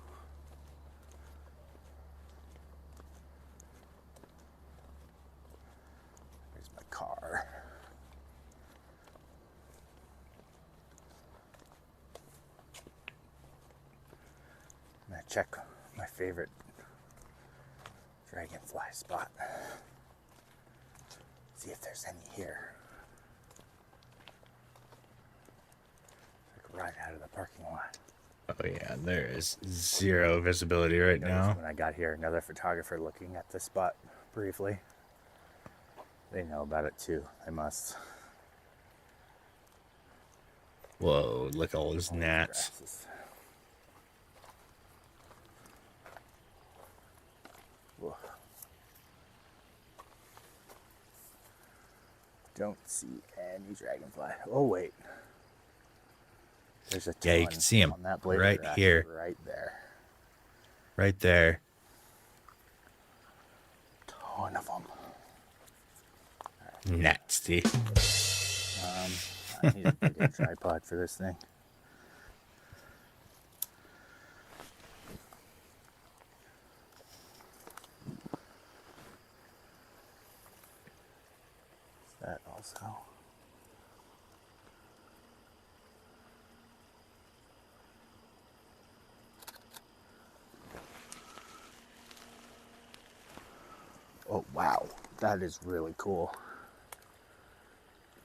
Here's my car. I'm gonna check my favorite dragonfly spot. See if there's any here. Like right out of the parking lot. Oh yeah, there is zero visibility right now. When I got here, another photographer looking at the spot briefly. They know about it too. They must. Whoa, look at all those gnats. Grasses. Whoa. Don't see any dragonfly. Oh wait. There's a ton Yeah, you can see him on that blade right grass here. right there. Right there. Ton of them. Nasty. I need a bigger tripod for this thing. Is that also? Oh wow, that is really cool.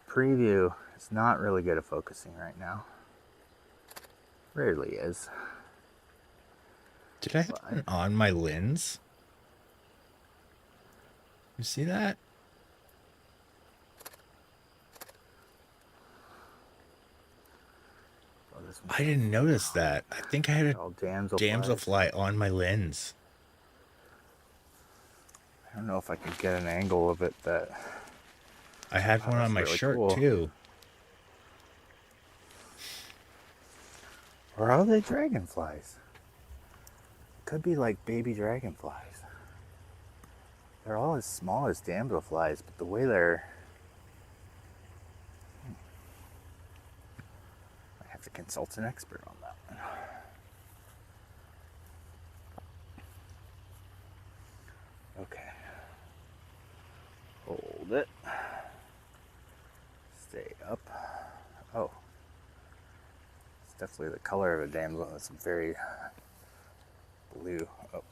Preview is not really good at focusing right now. Rarely is. Did I have it on my lens? You see that? Oh, this I didn't notice that. I think I had a damselfly on my lens. I don't know if I can get an angle of it that... I had one on my really shirt cool. too. Or are they dragonflies? Could be like baby dragonflies. They're all as small as damselflies, but the way they're... I have to consult an expert on that one. Okay. Hold it. Stay up. Oh. It's definitely the color of a damsel. It's very blue. Oh.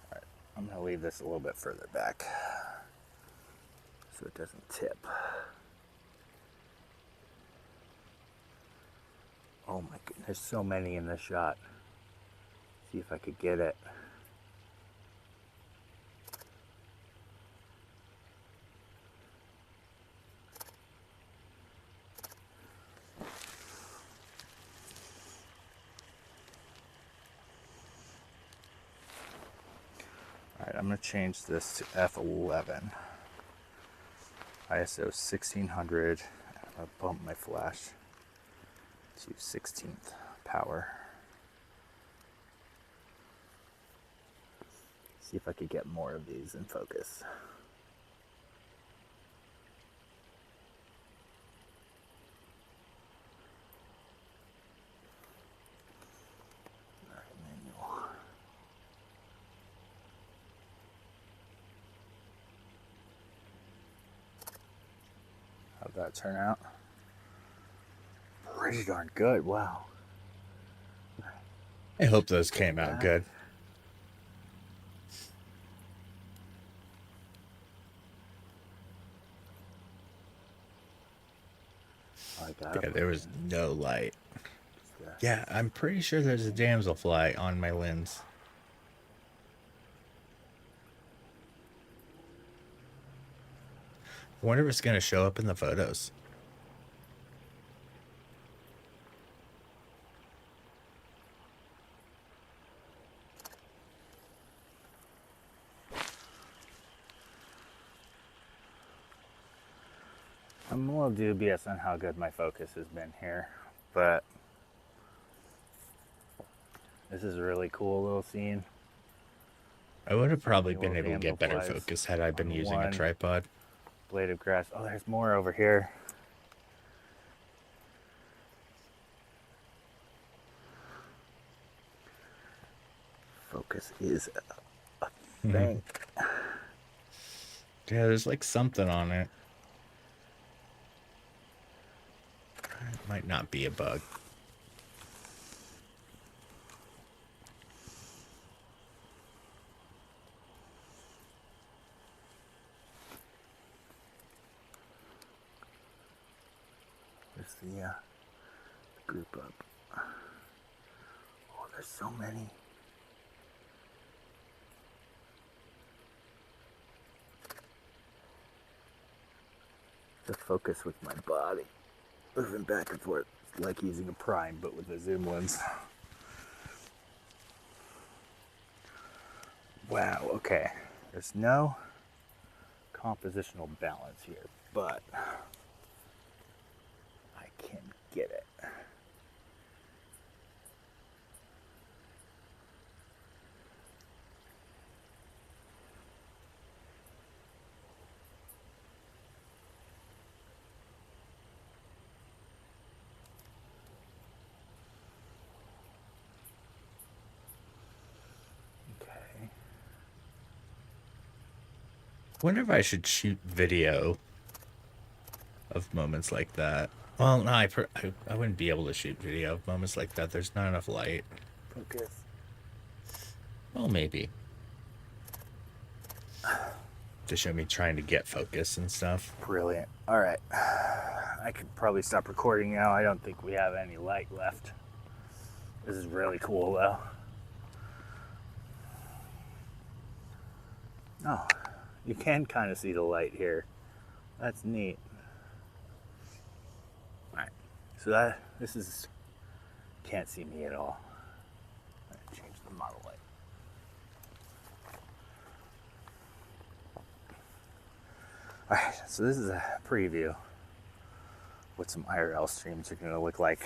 Alright. I'm going to leave this a little bit further back so it doesn't tip. Oh my goodness. There's so many in this shot. See if I could get it. Alright, I'm going to change this to F11. ISO 1600. I'm going to bump my flash to 16th power. See if I could get more of these in focus. Manual. How'd that turn out? Pretty darn good, wow. I hope those came out good. Yeah, there was no light. Yeah, I'm pretty sure there's a damselfly on my lens. I wonder if it's going to show up in the photos. I'm a little dubious on how good my focus has been here, but this is a really cool little scene. I would have probably Little been able to get better damselflies focus had I been on using a one tripod. blade of grass. Oh, there's more over here. Focus is a thing. Yeah, there's like something on it. It might not be a bug. There's the group up. Oh, there's so many. The focus with my body, moving back and forth, it's like using a prime, but with a zoom lens. Wow, okay. There's no compositional balance here, but I can get it. Okay. Wonder if I should shoot video of moments like that. Well, no, I wouldn't be able to shoot video of moments like that. There's not enough light. Focus. Well, maybe. To show me trying to get focus and stuff. Brilliant. All right. I could probably stop recording now. I don't think we have any light left. This is really cool, though. Oh, you can kind of see the light here. That's neat. All right. So this is, can't see me at all. I'm gonna change the model light. All right, so this is a preview what some IRL streams are gonna look like.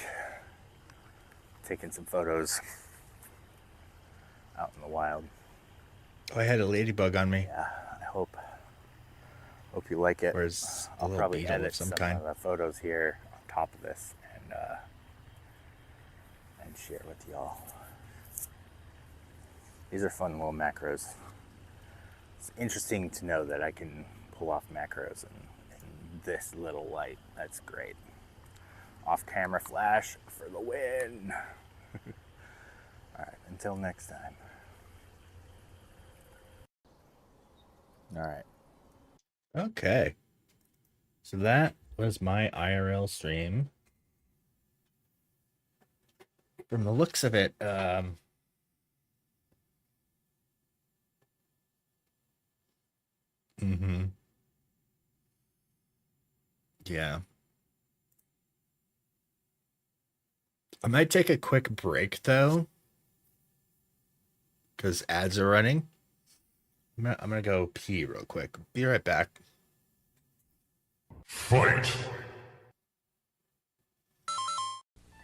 Taking some photos out in the wild. Oh, I had a ladybug on me. Yeah, I hope you like it. Where's a I'll little probably beetle edit of some some kind? of the photos here on top of this and share with y'all. These are fun little macros. It's interesting to know that I can pull off macros in this little light. That's great. Off-camera flash for the win. All right, until next time. All right. Okay. So that was my IRL stream. From the looks of it, yeah. I might take a quick break though, because ads are running. I'm gonna go pee real quick. Be right back. Fight!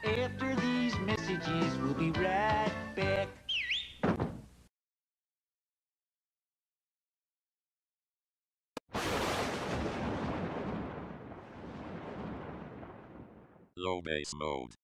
After these messages, we'll be right back. Low base mode.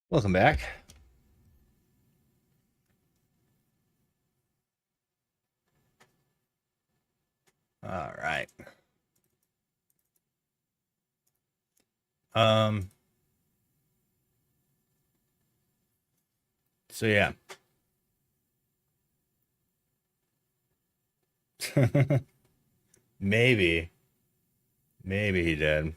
Welcome back. All right. So yeah. Maybe he did.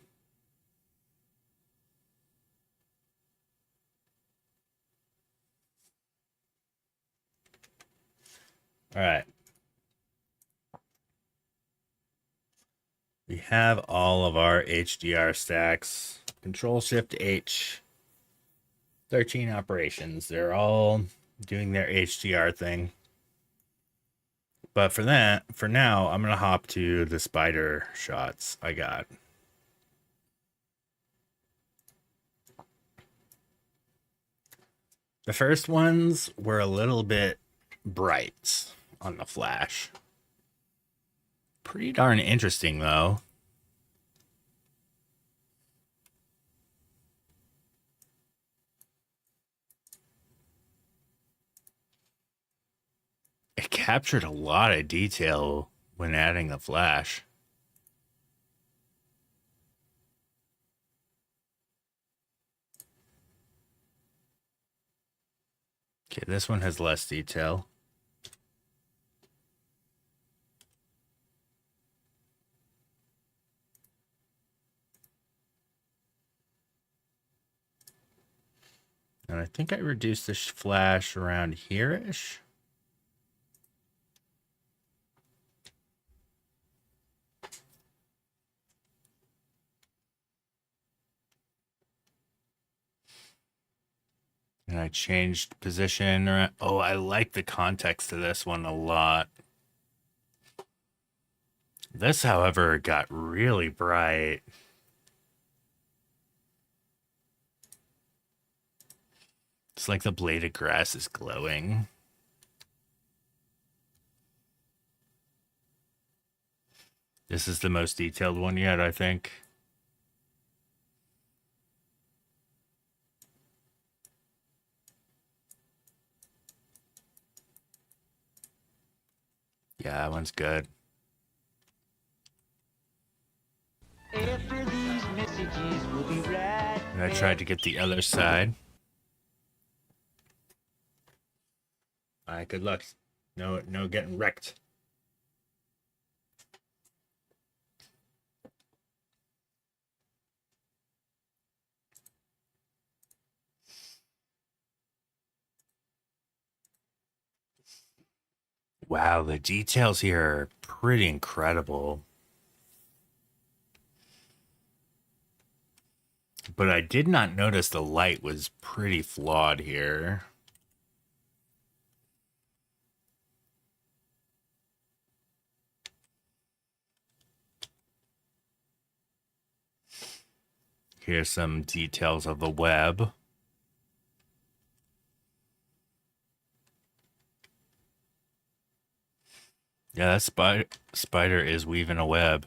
All right. We have all of our HDR stacks. Control Shift H. 13 operations. They're all doing their HDR thing. But for now, I'm going to hop to the spider shots I got. The first ones were a little bit bright on the flash. Pretty darn interesting, though. It captured a lot of detail when adding the flash. Okay, this one has less detail. And I think I reduced the flash around here-ish. And I changed position. Oh, I like the context of this one a lot. This, however, got really bright. It's like the blade of grass is glowing. This is the most detailed one yet, I think. Yeah, that one's good. After these messages, we'll be right And I tried to get the other side. Good luck. No getting wrecked. Wow, the details here are pretty incredible. But I did not notice the light was pretty flawed here. Here's some details of the web. Yeah, that spider is weaving a web.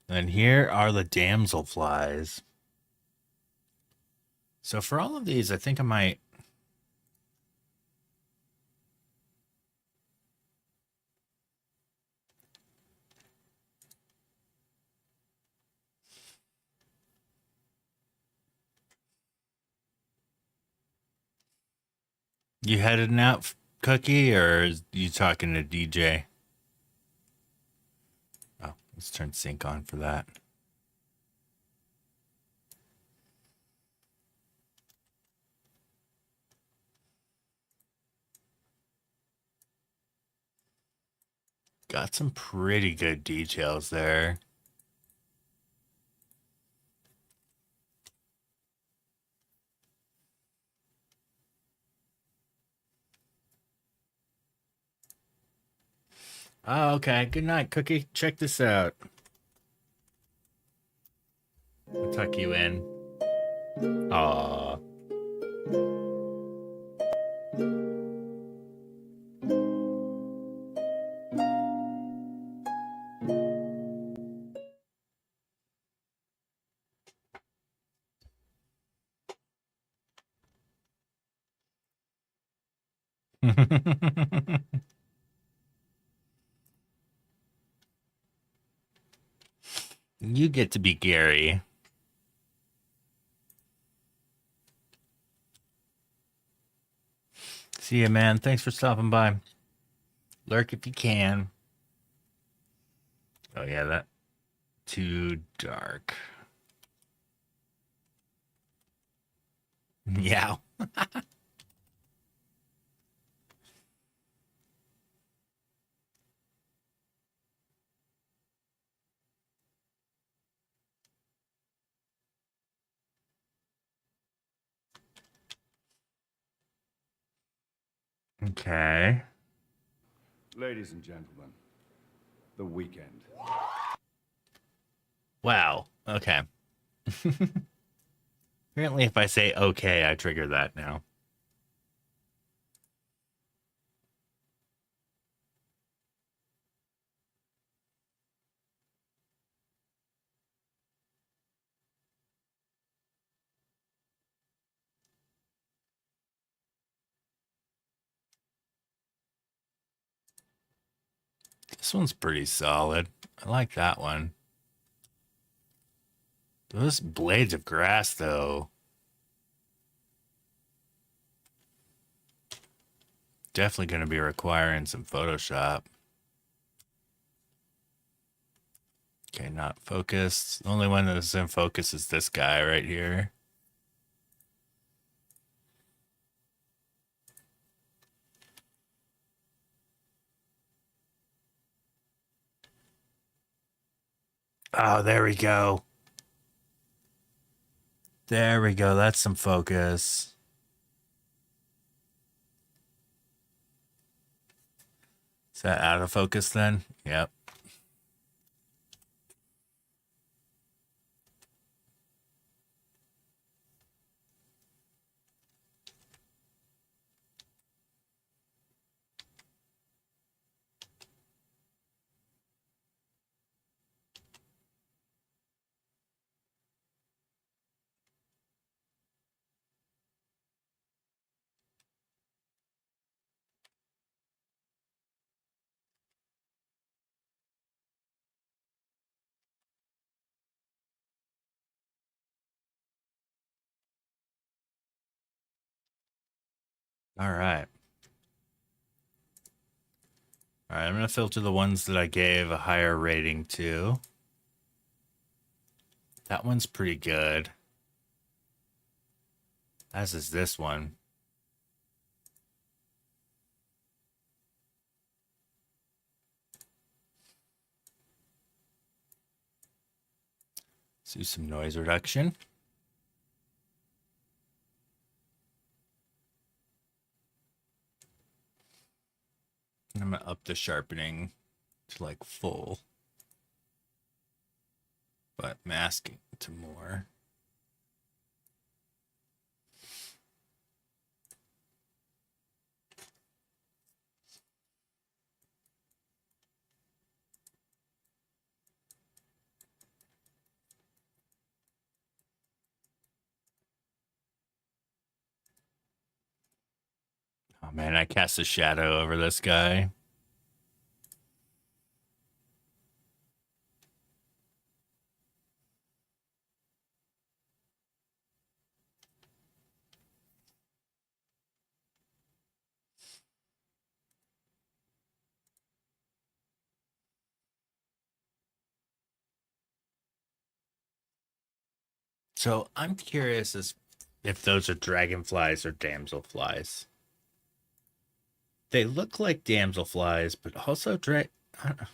And here are the damselflies. So for all of these, I think I might... You headed out, Cookie, or is you talking to DJ? Oh, let's turn sync on for that. Got some pretty good details there. Oh, okay. Good night, Cookie. Check this out. I'll tuck you in. Aww. You get to be Gary. See ya, man. Thanks for stopping by. Lurk if you can. Oh, yeah, that... Too dark. Yeah. Okay. Ladies and gentlemen, the weekend. Wow. Okay. Apparently, if I say okay, I trigger that now. This one's pretty solid. I like that one. Those blades of grass, though. Definitely going to be requiring some Photoshop. Okay, not focused. The only one that's in focus is this guy right here. Oh, there we go. There we go. That's some focus. Is that out of focus then? Yep. All right. All right, I'm going to filter the ones that I gave a higher rating to. That one's pretty good. As is this one. Let's do some noise reduction. And I'm going to up the sharpening to like full, but masking to more. Oh man, I cast a shadow over this guy. So I'm curious as if those are dragonflies or damselflies. They look like damselflies, but also I don't know.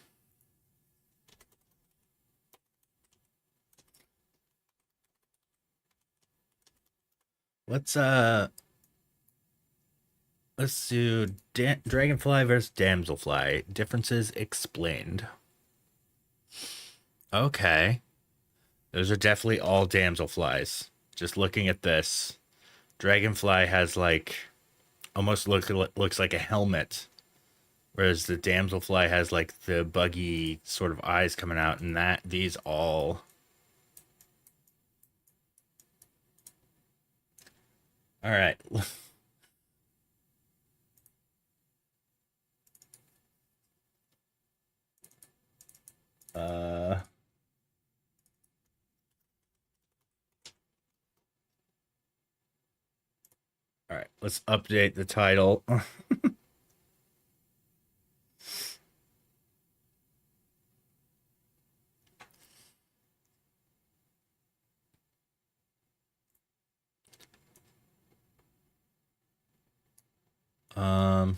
Let's do dragonfly versus damselfly. Differences explained. Okay. Those are definitely all damselflies. Just looking at this. Dragonfly has like almost looks like a helmet. Whereas the damselfly has like the buggy sort of eyes coming out, and these all. All right. uh all right, let's update the title. um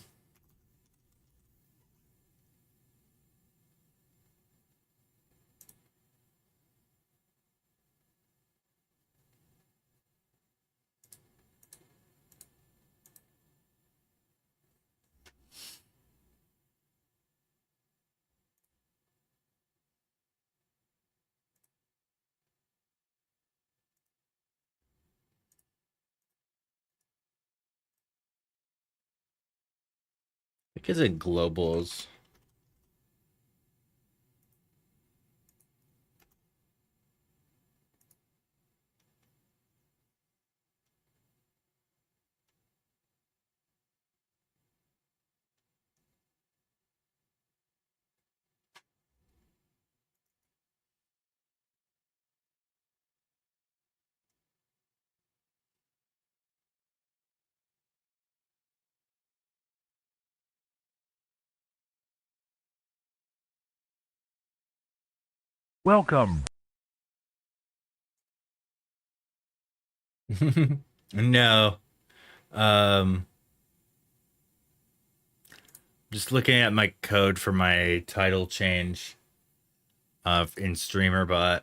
because it globals. Welcome. No. Um just looking at my code for my title change in StreamerBot.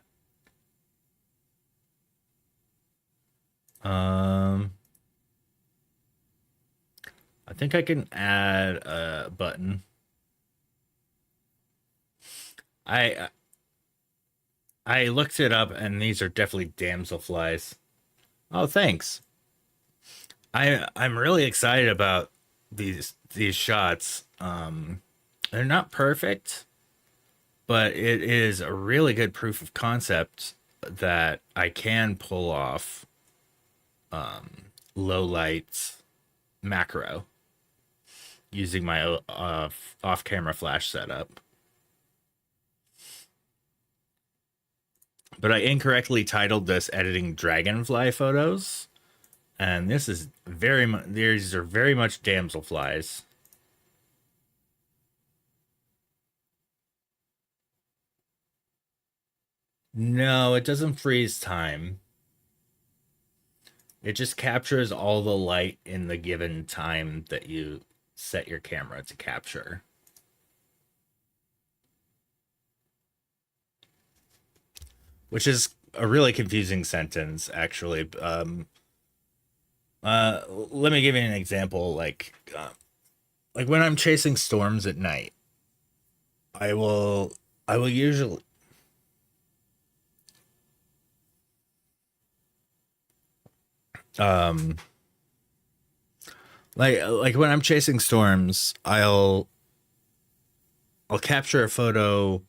I think I can add a button. I I looked it up, and these are definitely damselflies. Oh, thanks. I'm really excited about these shots. They're not perfect, but it is a really good proof of concept that I can pull off low lights macro using my off-camera flash setup. But I incorrectly titled this editing Dragonfly Photos, And this is very much, these are very much damselflies. No, it doesn't freeze time. It just captures all the light in the given time that you set your camera to capture. Which is a really confusing sentence, actually. Let me give you an example. Like when I'm chasing storms at night, I will usually, um, like when I'm chasing storms, I'll capture a photo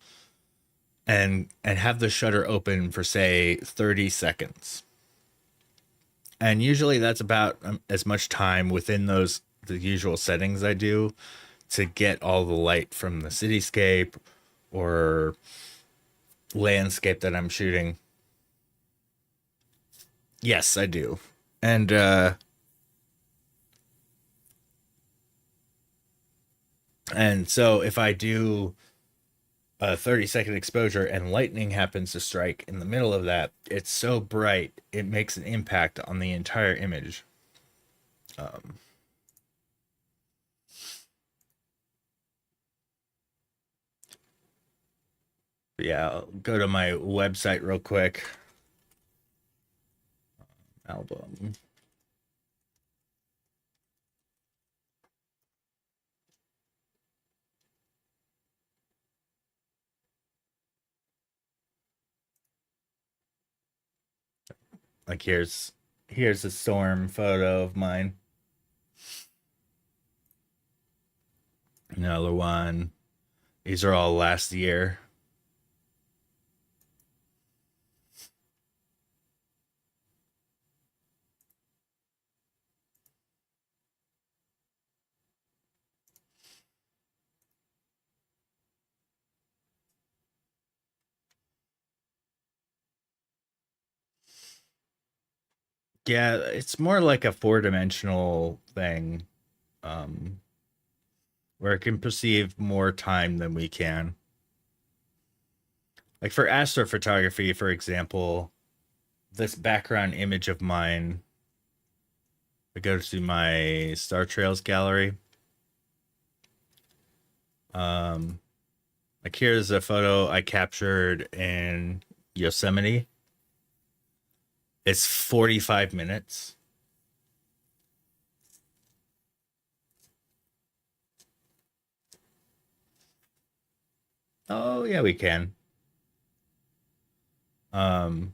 and have the shutter open for say 30 seconds. And usually that's about as much time within the usual settings I do to get all the light from the cityscape or landscape that I'm shooting. Yes, I do. And so if I do a 30-second exposure and lightning happens to strike in the middle of that, it's so bright it makes an impact on the entire image. Yeah, I'll go to my website real quick. Album. Like here's a storm photo of mine. Another one. These are all last year. Yeah, it's more like a four-dimensional thing, um, where it can perceive more time than we can. Like for astrophotography, for example, this background image of mine, I go to my Star Trails gallery. Um, like here's a photo I captured in Yosemite. It's 45 minutes. Oh, yeah, we can. Um,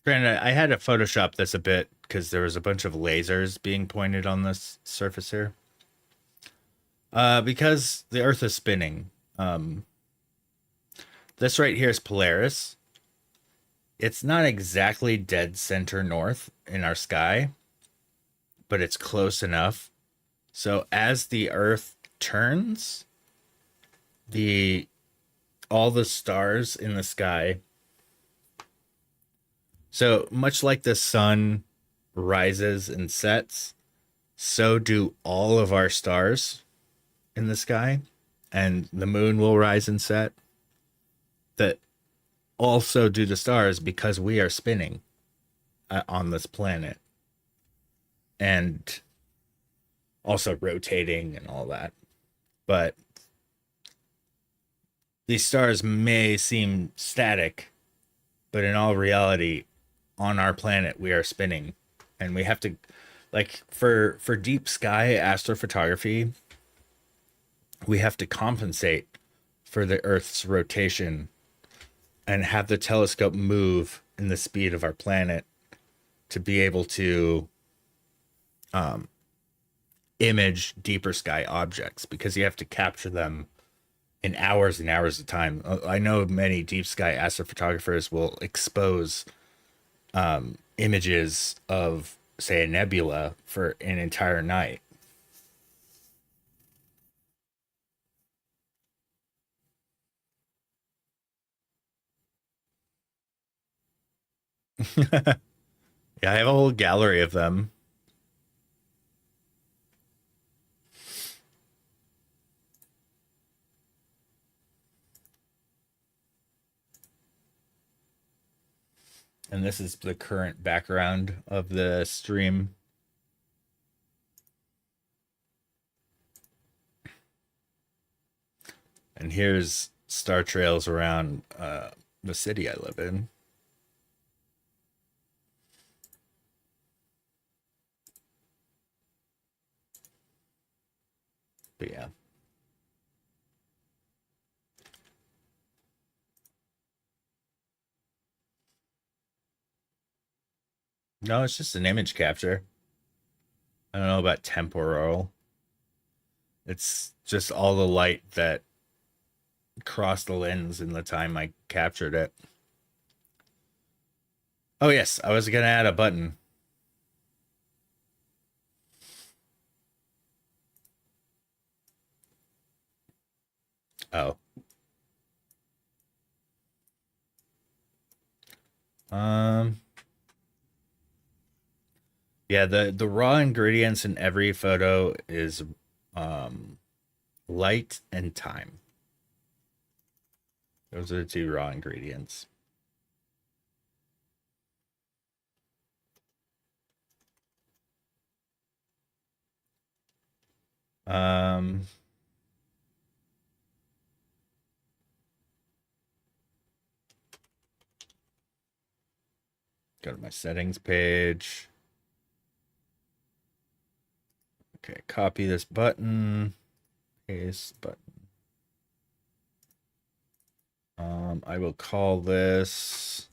Granted, I had to Photoshop this a bit because there was a bunch of lasers being pointed on this surface here. Because the Earth is spinning. This right here is Polaris. It's not exactly dead center north in our sky, but it's close enough. So as the Earth turns, the all the stars in the sky. So much like the sun rises and sets, so do all of our stars in the sky, and the moon will rise and set. That also do the stars because we are spinning on this planet and also rotating and all that. But these stars may seem static, but in all reality, on our planet, we are spinning. And we have to, like, for deep sky astrophotography, we have to compensate for the Earth's rotation and have the telescope move in the speed of our planet to be able to image deeper sky objects, because you have to capture them in hours and hours of time. I know many deep sky astrophotographers will expose images of, say, a nebula for an entire night. Yeah, I have a whole gallery of them. And this is the current background of the stream. And here's star trails around the city I live in. But yeah. No, it's just an image capture. I don't know about temporal. It's just all the light that crossed the lens in the time I captured it. Oh yes, I was gonna add a button. Oh. Yeah, the raw ingredients in every photo is light and time. Those are the two raw ingredients. Um Go to my settings page. Okay, copy this button, paste button. I will call this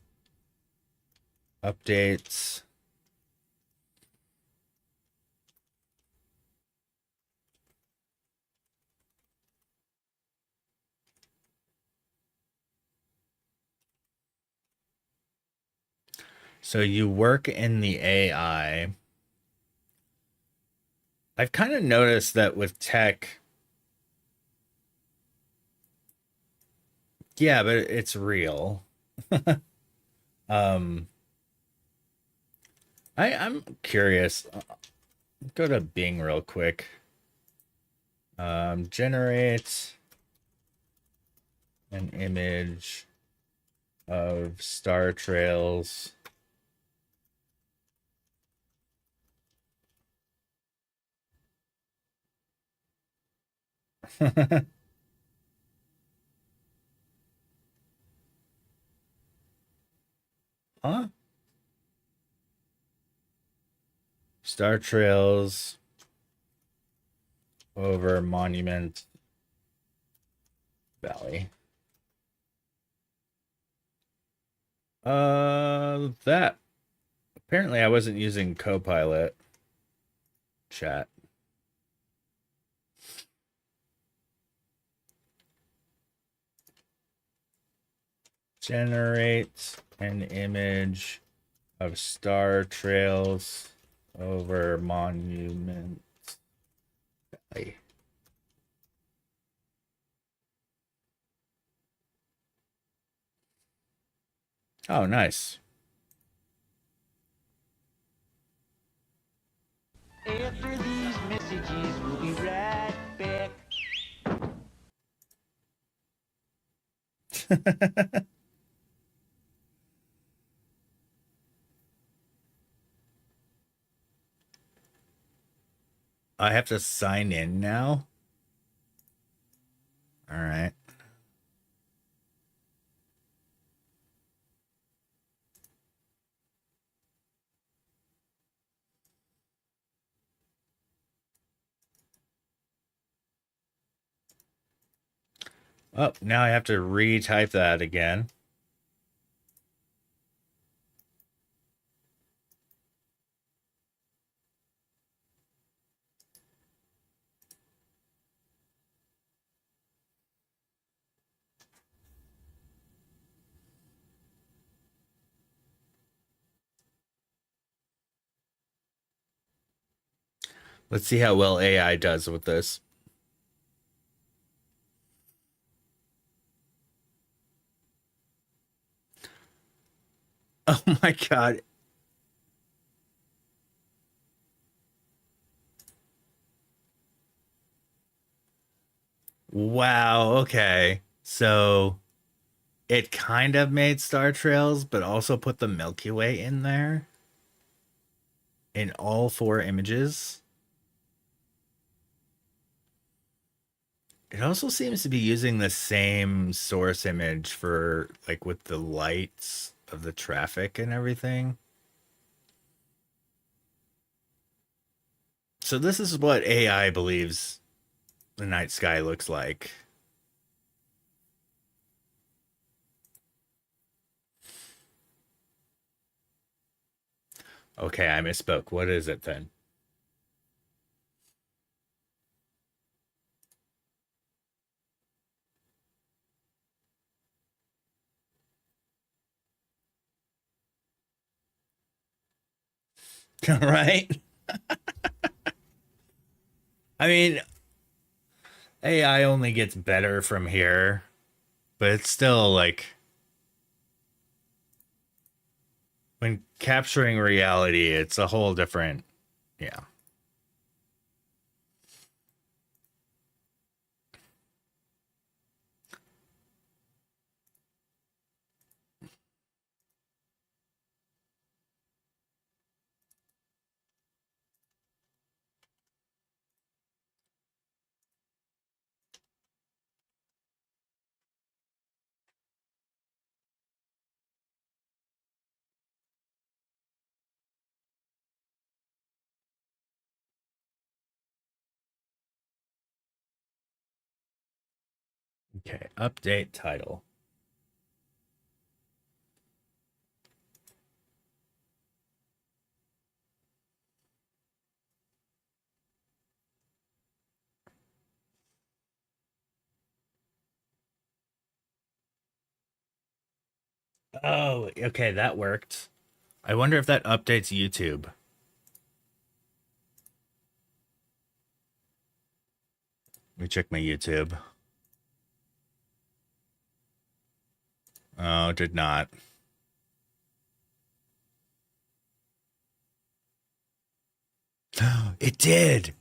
updates. So you work in the AI. I've kind of noticed that with tech, yeah, but it's real. um, I'm curious. Go to Bing real quick. Generate an image of star trails. Huh? Star trails over Monument Valley. That apparently I wasn't using Copilot chat. Generate an image of star trails over Monument Valley. Oh, nice. After these messages, we'll be right back. I have to sign in now. All right. Oh, now I have to retype that again. Let's see how well AI does with this. Oh my god. Wow, okay. So it kind of made star trails, but also put the Milky Way in there in all four images. It also seems to be using the same source image for like with the lights of the traffic and everything. So this is what AI believes the night sky looks like. Okay, I misspoke. What is it then? Right? I mean, AI only gets better from here, but it's still like when capturing reality, it's a whole different, yeah. Okay, update title. Oh, okay, that worked. I wonder if that updates YouTube. Let me check my YouTube. Oh, it did not. It did.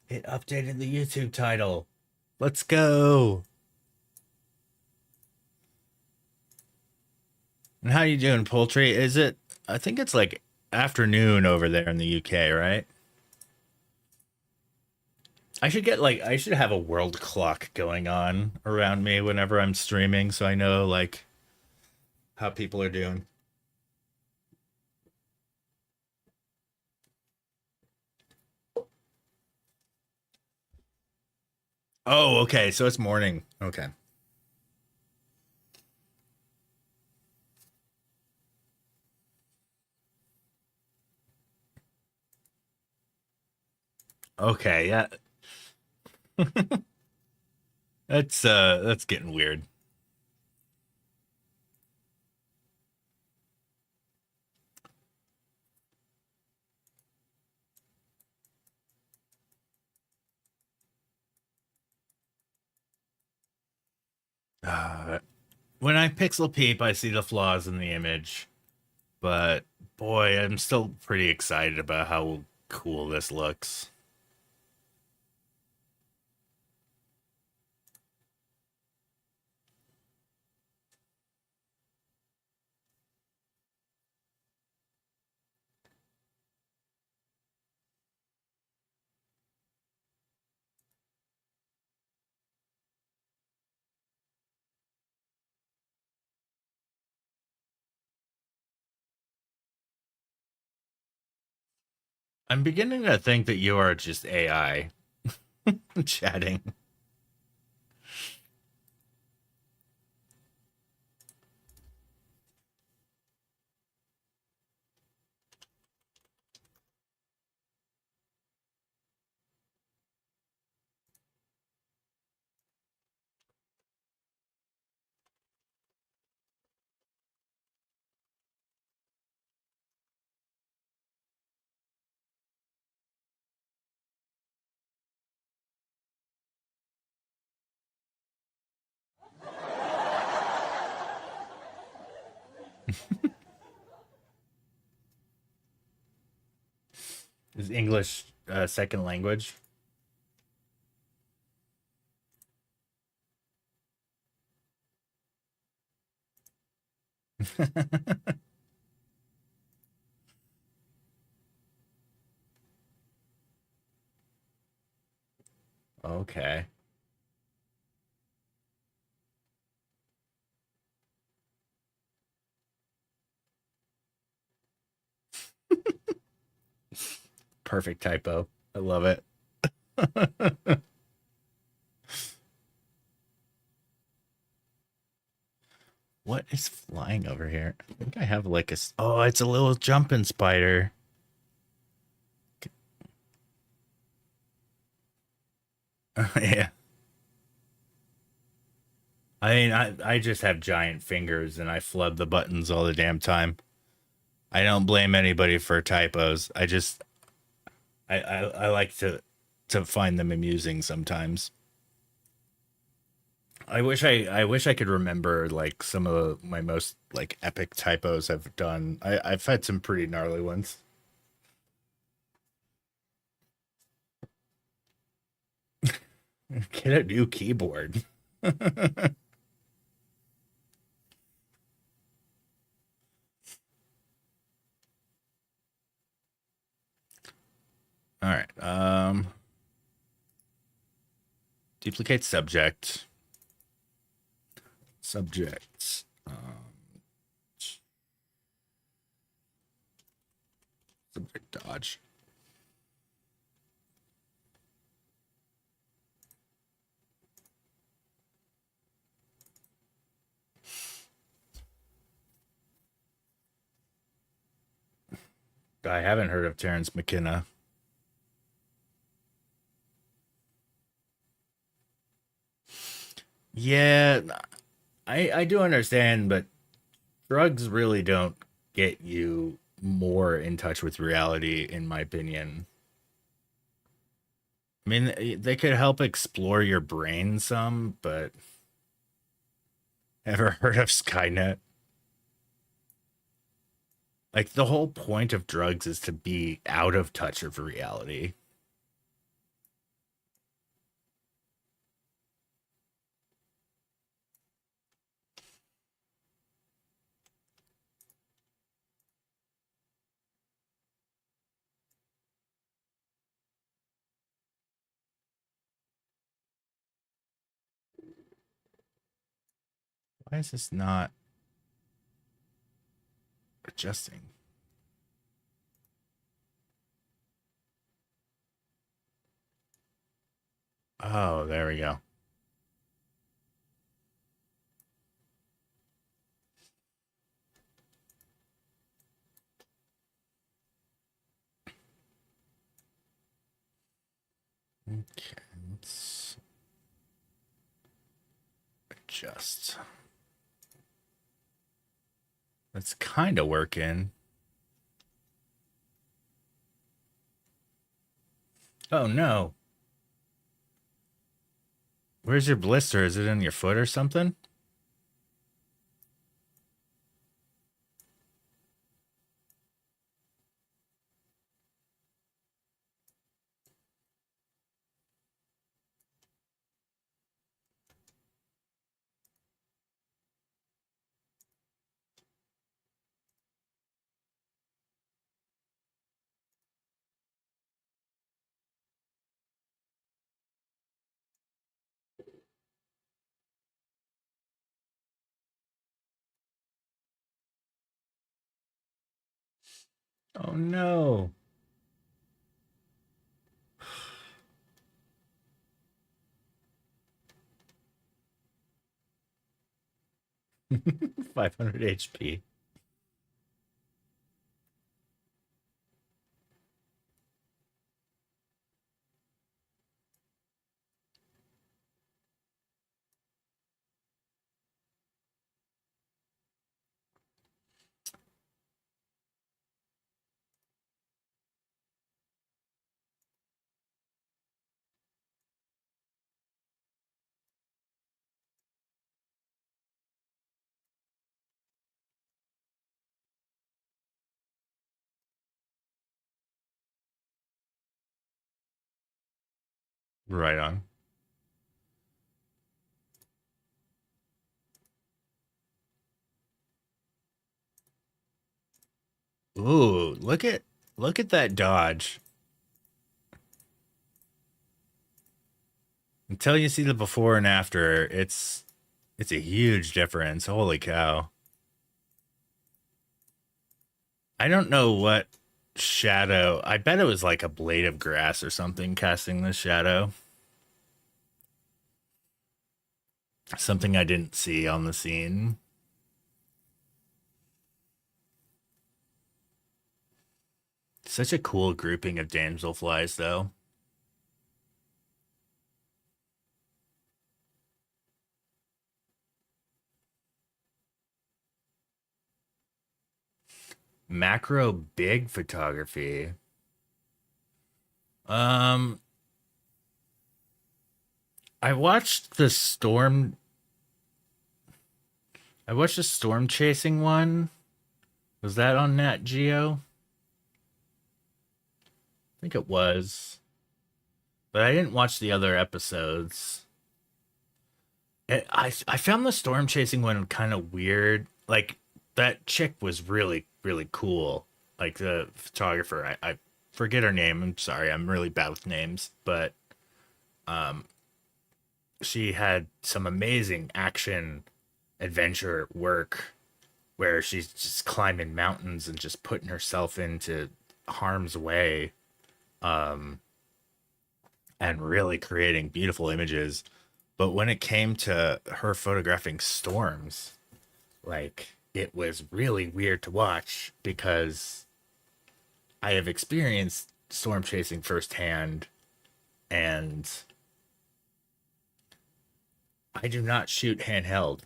It updated the YouTube title. Let's go. And how you doing, poultry? Is it? I think it's like afternoon over there in the UK, right? I should get like I should have a world clock going on around me whenever I'm streaming, so I know like how people are doing. Oh, okay. So it's morning. Okay. Okay. Yeah. That's getting weird. Uh, when I pixel peep, I see the flaws in the image, but boy, I'm still pretty excited about how cool this looks. I'm beginning to think that you are just AI chatting. Is English second language? Okay. Perfect typo. I love it. What is flying over here? I think I have like a. Oh, it's a little jumping spider. Yeah. I mean, I just have giant fingers and I flub the buttons all the damn time. I don't blame anybody for typos. I like to find them amusing sometimes. I wish I could remember like some of my most like epic typos I've done. I've had some pretty gnarly ones. Get a new keyboard. All right. Duplicate subject. Subject. Subject dodge. I haven't heard of Terrence McKenna. Yeah, I do understand, but drugs really don't get you more in touch with reality, in my opinion. I mean, they could help explore your brain some, but ever heard of Skynet? Like, the whole point of drugs is to be out of touch of reality. Why is this not adjusting? Oh, there we go. Okay, let's adjust. That's kind of working. Oh no. Where's your blister? Is it in your foot or something? Oh no. 500 HP. Right on. Ooh, look at that dodge. Until you see the before and after, it's a huge difference. Holy cow. I don't know what shadow. I bet it was like a blade of grass or something casting this shadow. Something I didn't see on the scene. Such a cool grouping of damselflies, though. Macro big photography. Um, I watched the storm. I watched the storm chasing one. Was that on Nat Geo? I think it was, but I didn't watch the other episodes. I found the storm chasing one kind of weird. Like that chick was really cool. Like the photographer, I forget her name. I'm sorry, I'm really bad with names, but um, she had some amazing action adventure work where she's just climbing mountains and just putting herself into harm's way, um, and really creating beautiful images. But when it came to her photographing storms, like it was really weird to watch because I have experienced storm chasing firsthand, and I do not shoot handheld.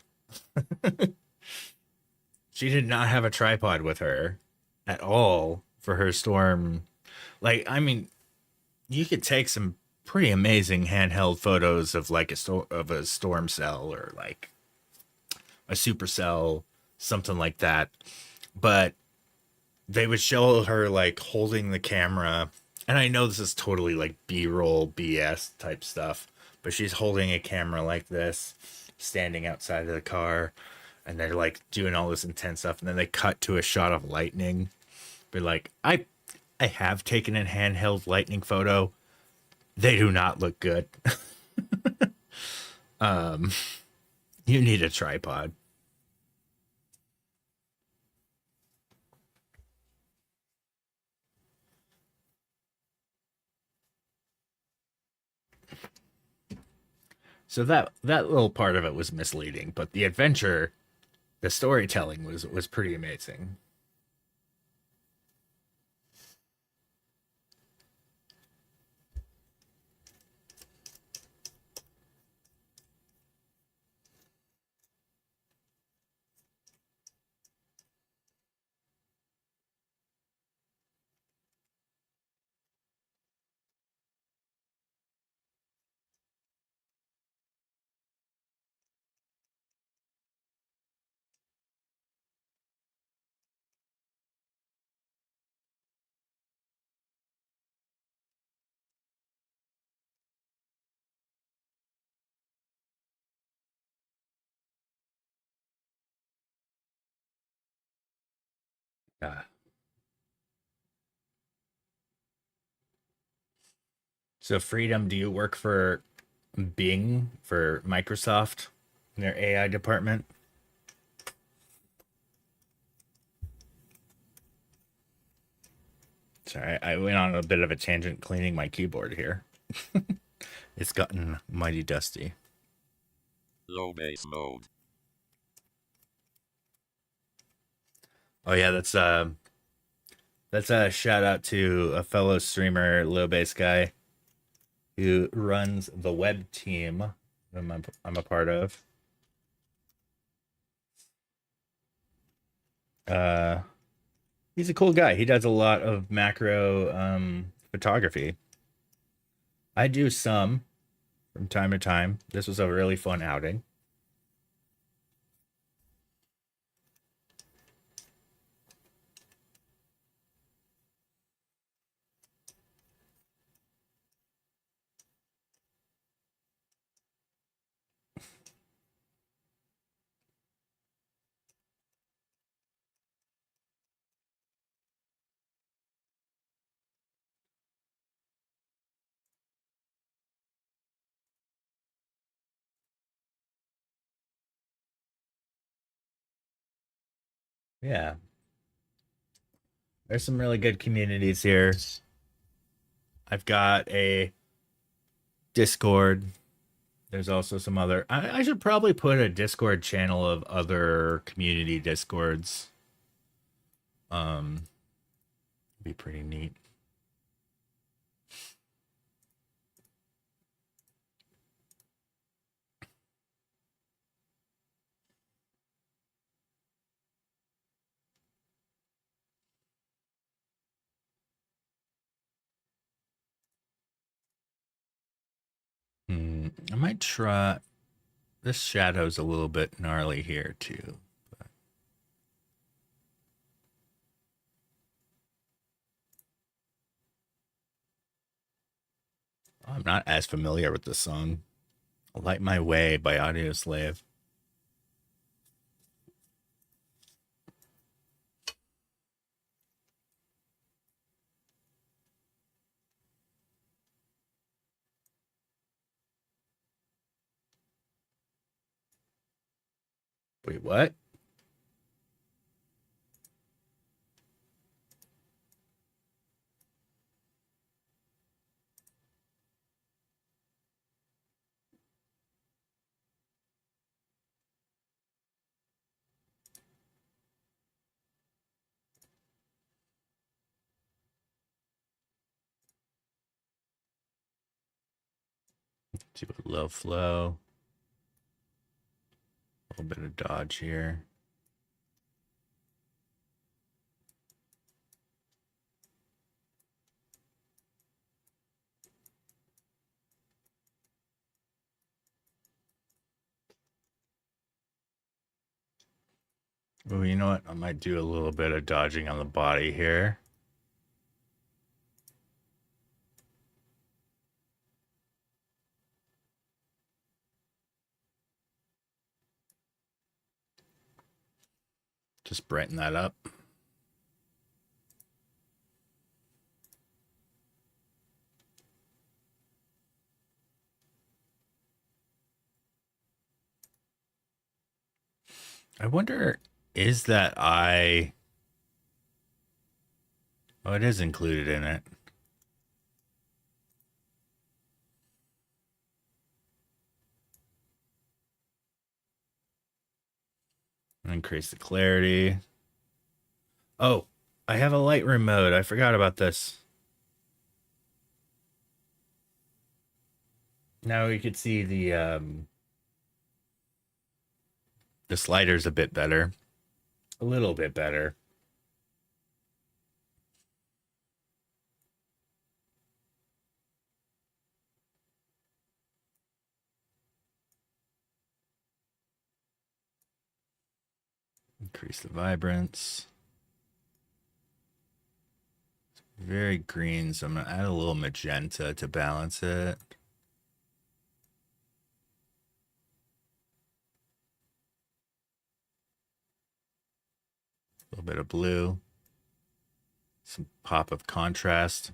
She did not have a tripod with her at all for her storm. Like, I mean, you could take some pretty amazing handheld photos of like of a storm cell or like a supercell, something like that. But they would show her like holding the camera, and I know this is totally like B-roll BS type stuff, but she's holding a camera like this, standing outside of the car, and they're like doing all this intense stuff, and then they cut to a shot of lightning. But like, I have taken a handheld lightning photo. They do not look good. um, you need a tripod. So that little part of it was misleading, but the adventure, the storytelling was pretty amazing. Yeah. So Freedom, do you work for Bing for Microsoft in their AI department? Sorry, I went on a bit of a tangent cleaning my keyboard here. It's gotten mighty dusty. Low base mode. Oh yeah, that's a shout out to a fellow streamer, Low Base guy, who runs the web team I'm a part of. Uh, he's a cool guy. He does a lot of macro photography. I do some from time to time. This was a really fun outing. Yeah. There's some really good communities here. I've got a Discord. There's also some other. I should probably put a Discord channel of other community Discords. Be pretty neat. I might try. This shadow's a little bit gnarly here too. But... I'm not as familiar with this song. Light My Way by Audio Slave. Wait, what? Do a low flow. A little bit of dodge here. Oh, you know what? I might do a little bit of dodging on the body here. Just brighten that up. I wonder, is that eye... Oh, it is included in it. Increase the clarity. Oh, I have a Lightroom mode. I forgot about this. Now you could see the sliders a bit better. A little bit better. Increase the vibrance. It's very green, so I'm going to add a little magenta to balance it. A little bit of blue. Some pop of contrast.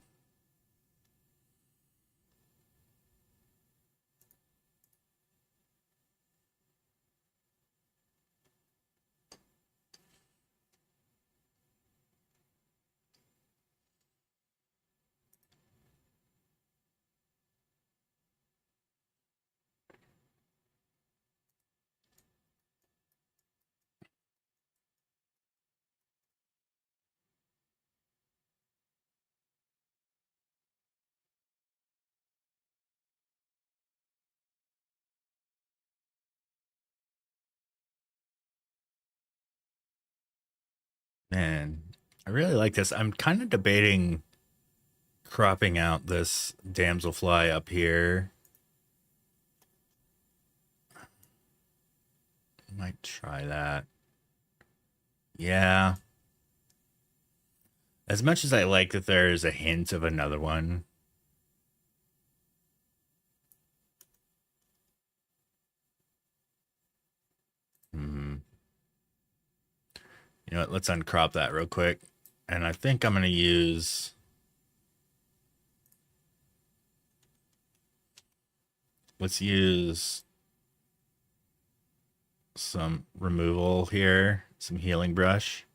Man, I really like this. I'm kind of debating cropping out this damselfly up here. Might try that. Yeah. As much as I like that there is a hint of another one. You know what? Let's uncrop that real quick. And I think I'm going to use... Let's use some removal here. Some healing brush.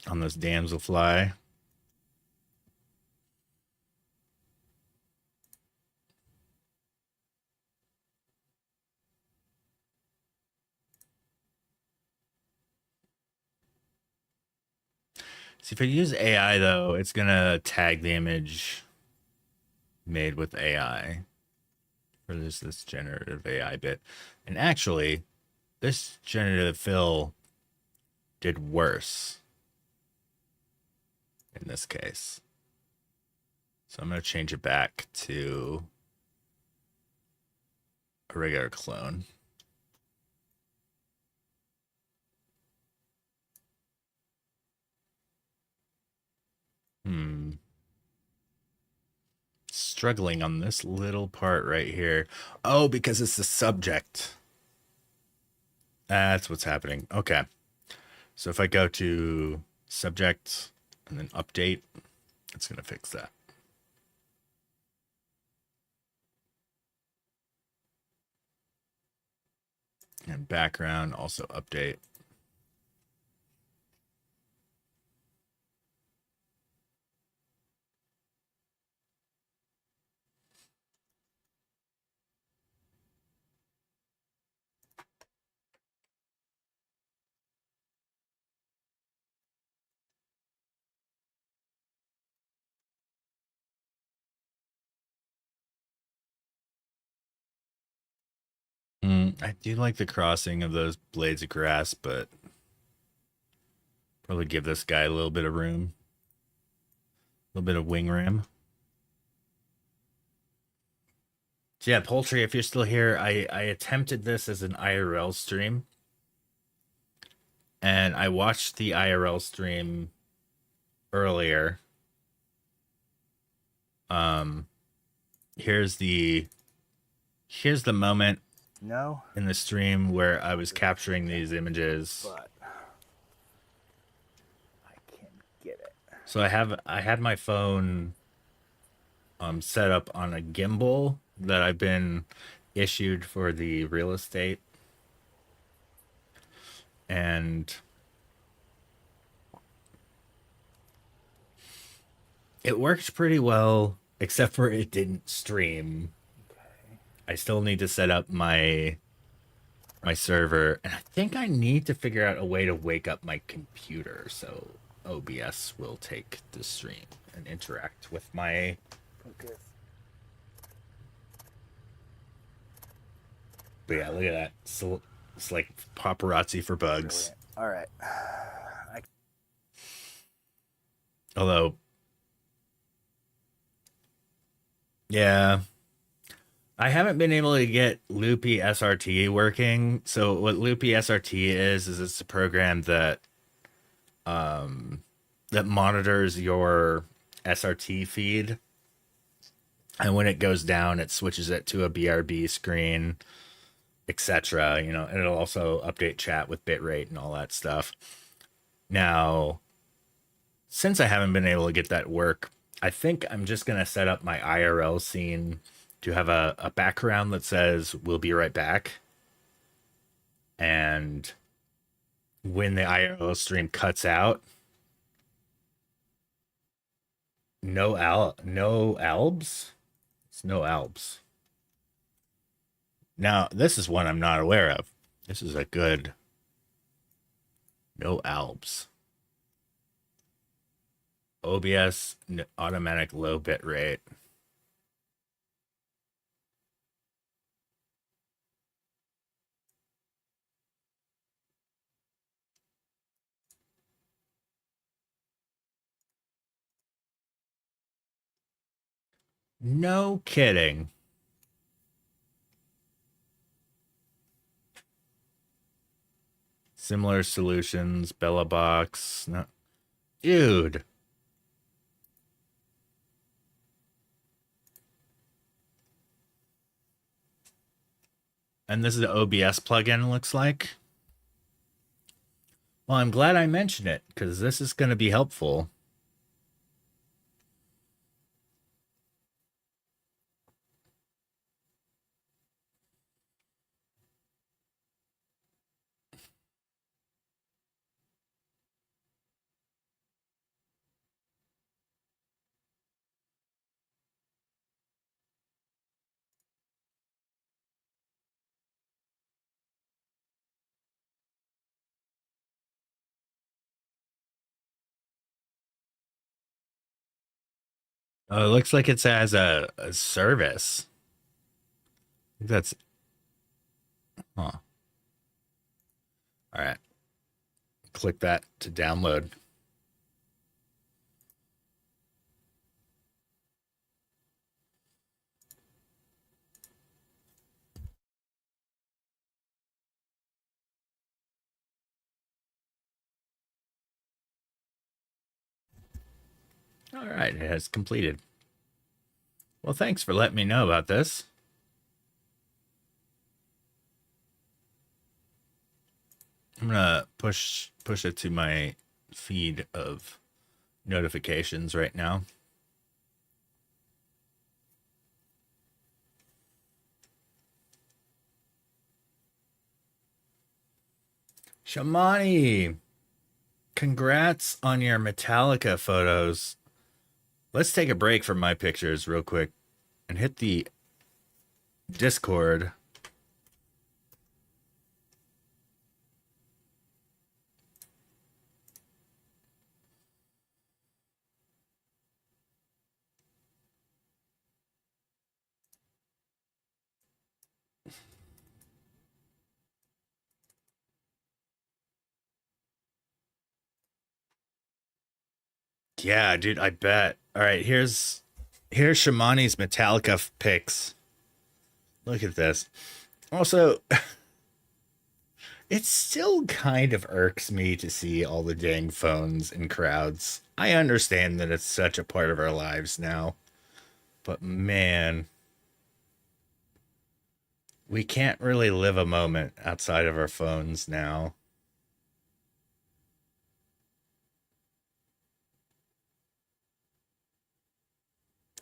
on this Damselfly. See, if I use AI though, it's gonna tag the image made with AI. Or this generative AI bit. And actually, this generative fill did worse in this case. So I'm going to change it back to a regular clone. Struggling on this little part right here. Oh, because it's the subject. That's what's happening. Okay. So if I go to subject and then update, it's going to fix that. And background also update. I do like the crossing of those blades of grass, but probably give this guy a little bit of room. A little bit of wing ram. So yeah, Poultry, if you're still here, I attempted this as an IRL stream. And I watched the IRL stream earlier. Here's the moment No, in the stream where I was capturing these images. but I can't get it. So I had my phone set up on a gimbal that I've been issued for the real estate. And it worked pretty well, except for it didn't stream. Okay. I still need to set up my server, and I think I need to figure out a way to wake up my computer so OBS will take the stream and interact with my Focus. But yeah, look at that. So it's like paparazzi for bugs. Brilliant. All right. Although, yeah, I haven't been able to get Loopy SRT working. So what Loopy SRT is it's a program that that monitors your SRT feed, and when it goes down, it switches it to a BRB screen, etc. You know, and it'll also update chat with bitrate and all that stuff. Now, since I haven't been able to get that work, I think I'm just gonna set up my IRL scene to have a background that says "We'll be right back," and when the IRL stream cuts out, no albs. It's no albs. Now this is one I'm not aware of. This is a good no albs. OBS automatic low bit rate. No kidding. Similar solutions, Bella Box. No. Dude. And this is the OBS plugin, looks like. Well, I'm glad I mentioned it, because this is going to be helpful. Oh, it looks like it's as a service. I think that's huh. All right. Click that to download. All right, it has completed. Well, thanks for letting me know about this. I'm gonna push it to my feed of notifications right now. Shamani, congrats on your Metallica photos. Let's take a break from my pictures real quick and hit the Discord. Yeah, dude, I bet. All right, here's Shamani's Metallica pics. Look at this. Also, it still kind of irks me to see all the dang phones in crowds. I understand that it's such a part of our lives now, but man, we can't really live a moment outside of our phones now.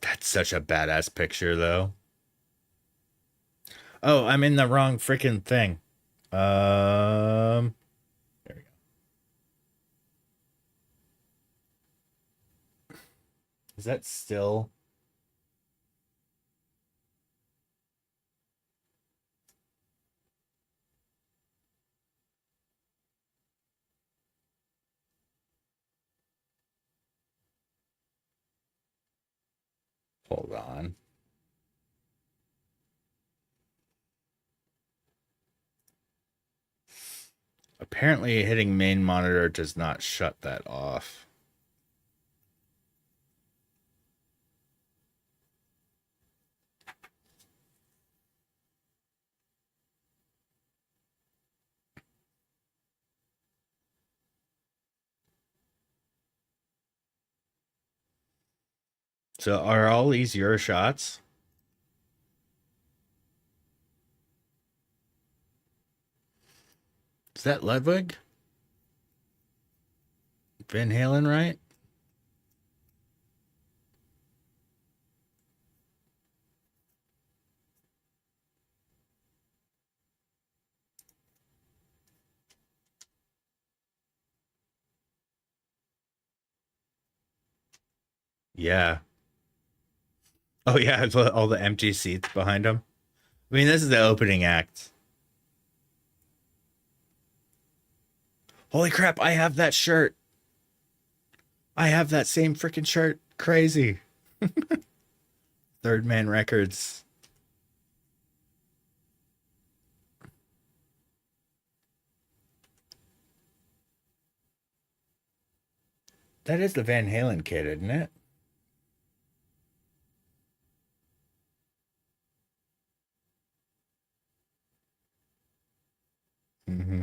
That's such a badass picture, though. Oh, I'm in the wrong freaking thing. There we go. Is that still? Hold on. Apparently, hitting main monitor does not shut that off. So, are all these your shots? Is that Ludwig? Van Halen, right? Yeah. Oh, yeah, all the empty seats behind him. I mean, this is the opening act. Holy crap, I have that shirt. I have that same freaking shirt. Crazy. Third Man Records. That is the Van Halen kid, isn't it? Mm-hmm.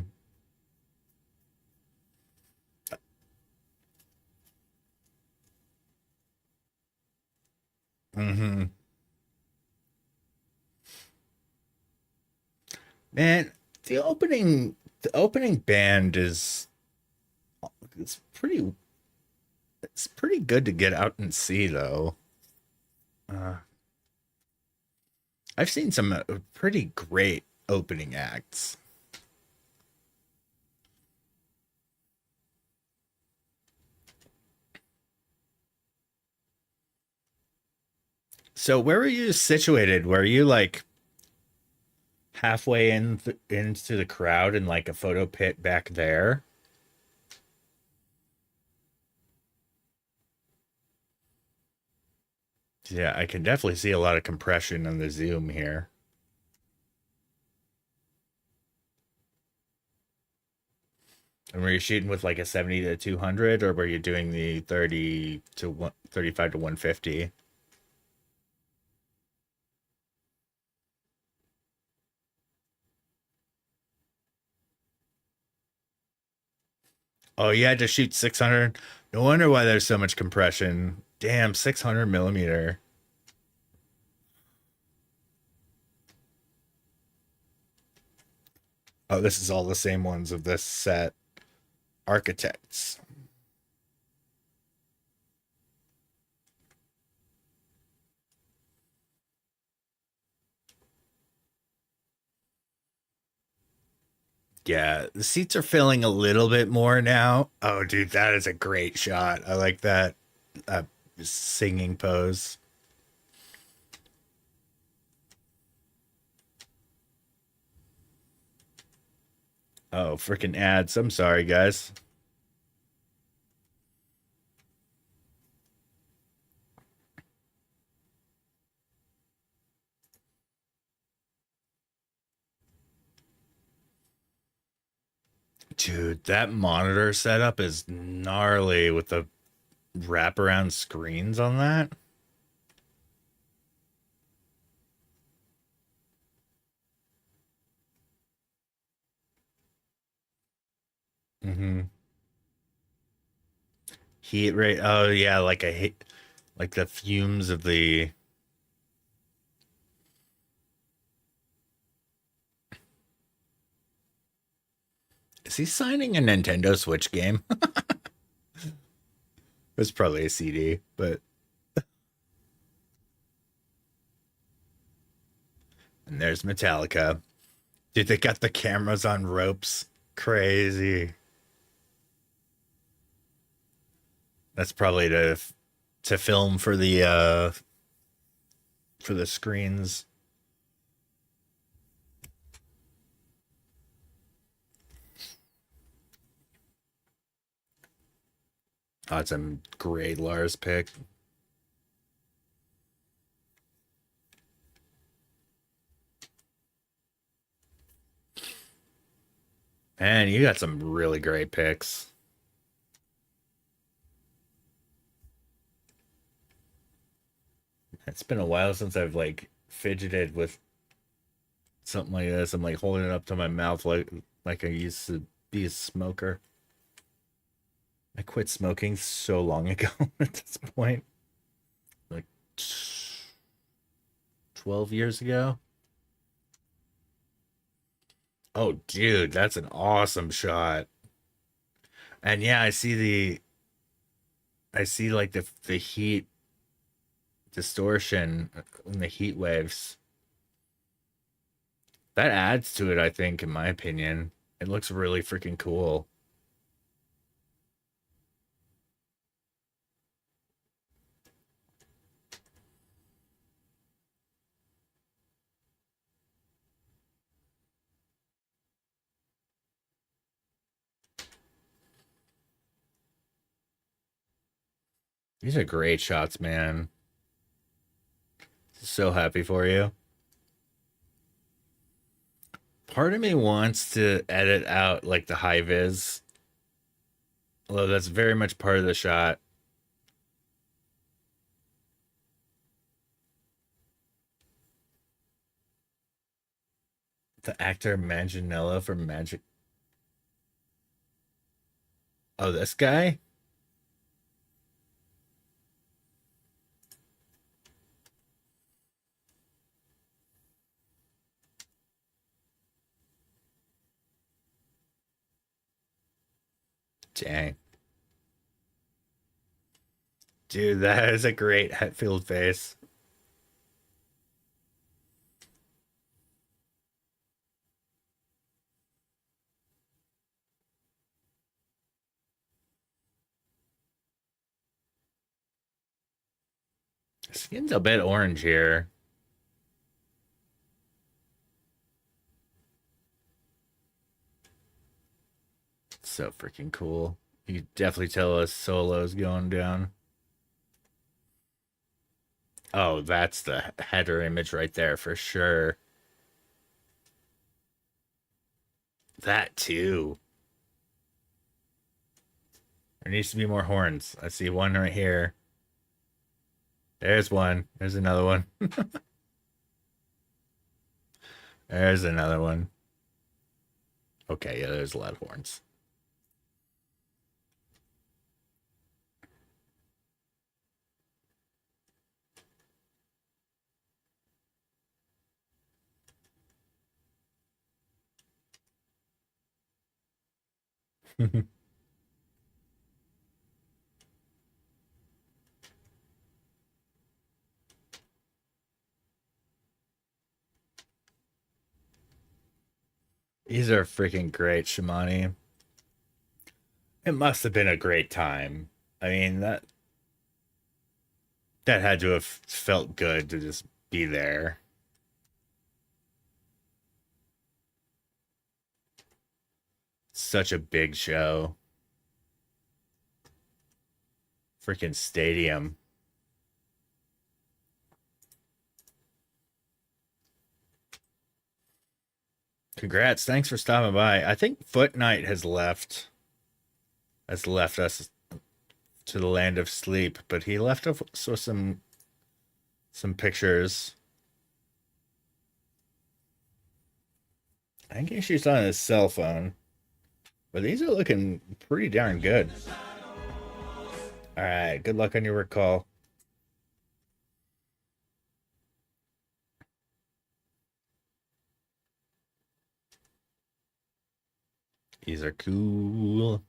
Mm-hmm. Man, the opening band is it's pretty good to get out and see though. Uh, I've seen some pretty great opening acts. So where were you situated? Were you like halfway into the crowd in like a photo pit back there? Yeah, I can definitely see a lot of compression on the zoom here. And were you shooting with like a 70 to 200, or were you doing the 35 to 150? Oh, you had to shoot 600. No wonder why there's so much compression. Damn, 600 millimeter. Oh, this is all the same ones of this set. Architects. Yeah, the seats are filling a little bit more now. Oh, dude, that is a great shot. I like that singing pose. Oh, freaking ads. I'm sorry, guys. Dude, that monitor setup is gnarly with the wraparound screens on that. Mm-hmm. Heat rate. Oh yeah, like a hit, like the fumes of the. Is he signing a Nintendo Switch game? It's probably a CD, but. And there's Metallica. Dude, they got the cameras on ropes. Crazy. That's probably to film for the screens. Oh, it's a great Lars pick. Man, you got some really great picks. It's been a while since I've like fidgeted with something like this. I'm like holding it up to my mouth like I used to be a smoker. I quit smoking so long ago at this point. Like 12 years ago. Oh, dude, that's an awesome shot. And yeah, I see like the heat distortion in the heat waves. That adds to it, I think, in my opinion. It looks really freaking cool. These are great shots, man. So happy for you. Part of me wants to edit out like the high vis, although that's very much part of the shot. The actor Manganiello from Magic. Oh, this guy? Dang. Dude, that is a great Hetfield face. Skin's a bit orange here. So freaking cool. You definitely tell us Solo's going down. Oh, that's the header image right there for sure. That too. There needs to be more horns. I see one right here. There's one. There's another one. There's another one. Okay, yeah, there's a lot of horns. These are freaking great, Shimani. It must have been a great time. I mean, that had to have felt good to just be there. Such a big show. Freaking stadium. Congrats. Thanks for stopping by. I think Foot Knight has left us to the land of sleep, but he left us with some pictures. I think he shoots on his cell phone. But these are looking pretty darn good. All right, good luck on your recall. These are cool.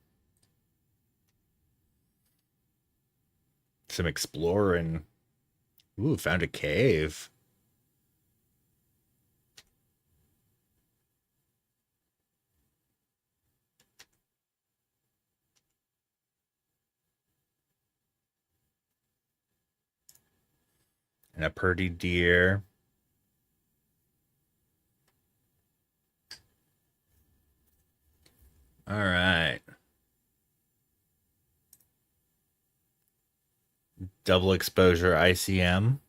Some exploring. Ooh, found a cave. And a pretty deer. All right. Double exposure ICM.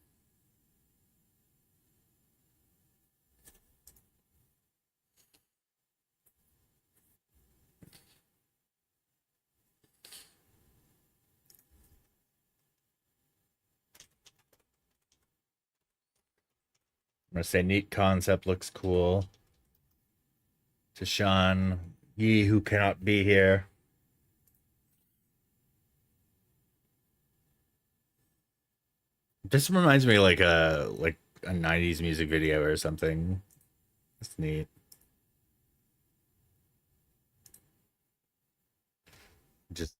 I'm gonna say neat concept, looks cool. To Sean, ye who cannot be here. This reminds me like a 90s music video or something. That's neat. Just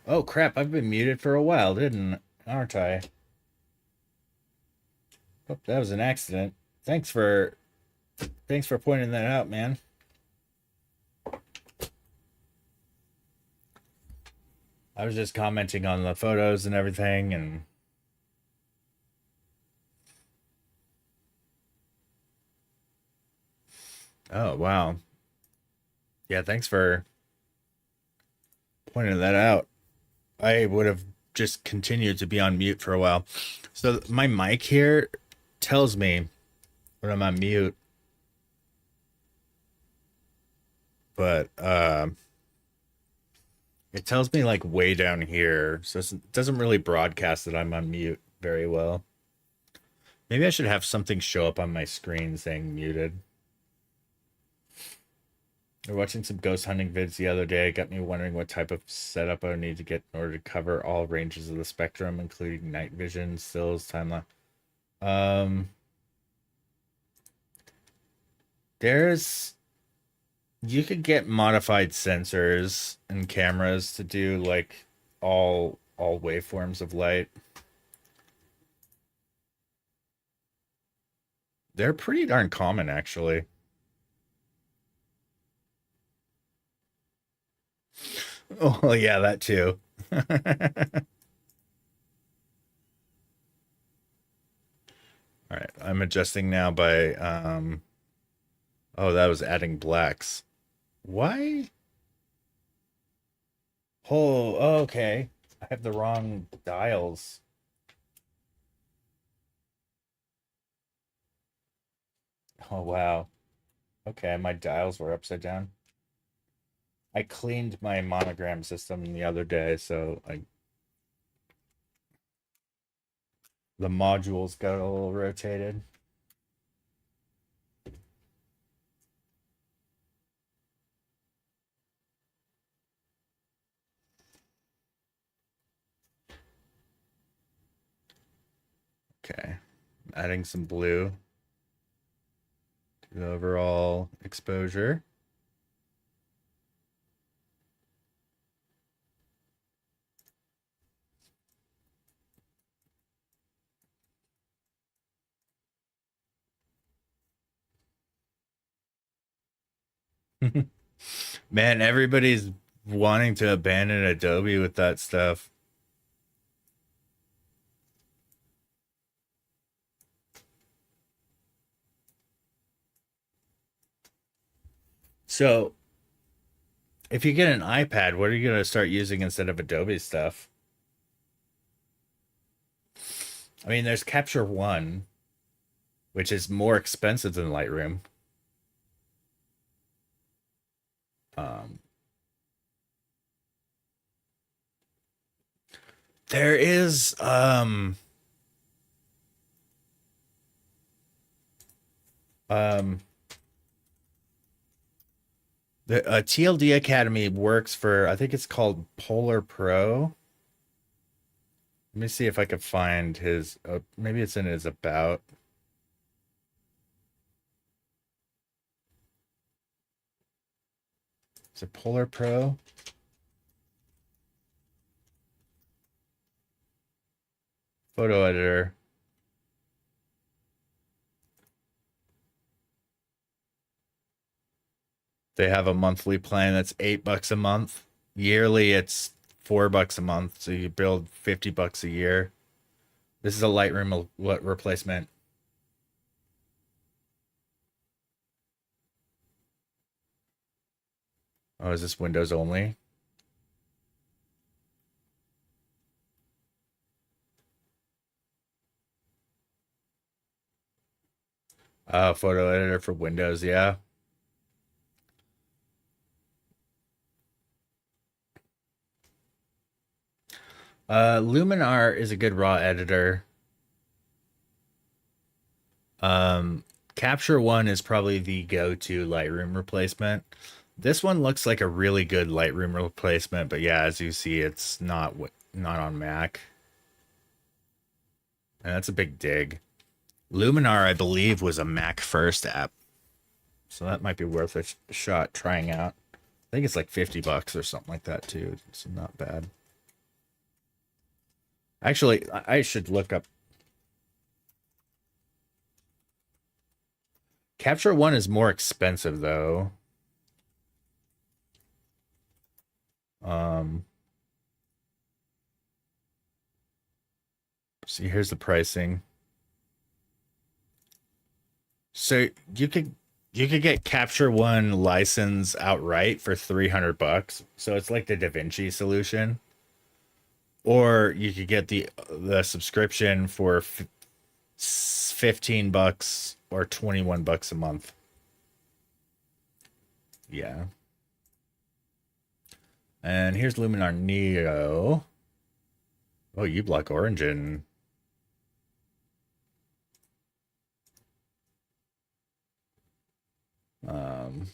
Oh crap, I've been muted for a while, aren't I? Oh, that was an accident. Thanks for pointing that out, man. I was just commenting on the photos and everything, and oh wow. Yeah, thanks for pointing that out. I would have just continued to be on mute for a while. So my mic here tells me when I'm on mute, but it tells me like way down here, so it doesn't really broadcast that I'm on mute very well. Maybe I should have something show up on my screen saying muted. I was watching some ghost hunting vids the other day. It got me wondering what type of setup I would need to get in order to cover all ranges of the spectrum, including night vision, stills, timeline. You could get modified sensors and cameras to do like all waveforms of light. They're pretty darn common, actually. Oh, yeah, that too. All right, I'm adjusting now by oh, that was adding blacks. Why? Oh, okay. I have the wrong dials. Oh, wow. Okay, my dials were upside down. I cleaned my monogram system the other day, so the modules got a little rotated. Okay, adding some blue to the overall exposure. Man, everybody's wanting to abandon Adobe with that stuff. So, if you get an iPad, what are you going to start using instead of Adobe stuff? I mean, there's Capture One, which is more expensive than Lightroom. There is the TLD Academy works for, I think it's called Polar Pro. Let me see if I can find his, maybe it's in his about. Is it Polar Pro? Photo editor. They have a monthly plan that's $8 a month. Yearly, it's $4 a month. So you build $50 a year. This is a Lightroom replacement. Oh, is this Windows only? Photo editor for Windows, yeah. Luminar is a good raw editor. Capture One is probably the go-to Lightroom replacement. This one looks like a really good Lightroom replacement, but yeah, as you see, it's not on Mac. And that's a big dig. Luminar, I believe, was a Mac first app, so that might be worth a shot trying out. I think it's like $50 or something like that too. It's not bad. Actually, I should look up. Capture One is more expensive though. Um, see, here's the pricing. So you could get Capture One license outright for $300. So it's like the DaVinci solution. Or you could get the subscription for $15 or $21 a month. Yeah. And here's Luminar Neo. Oh, uBlock Origin. Um,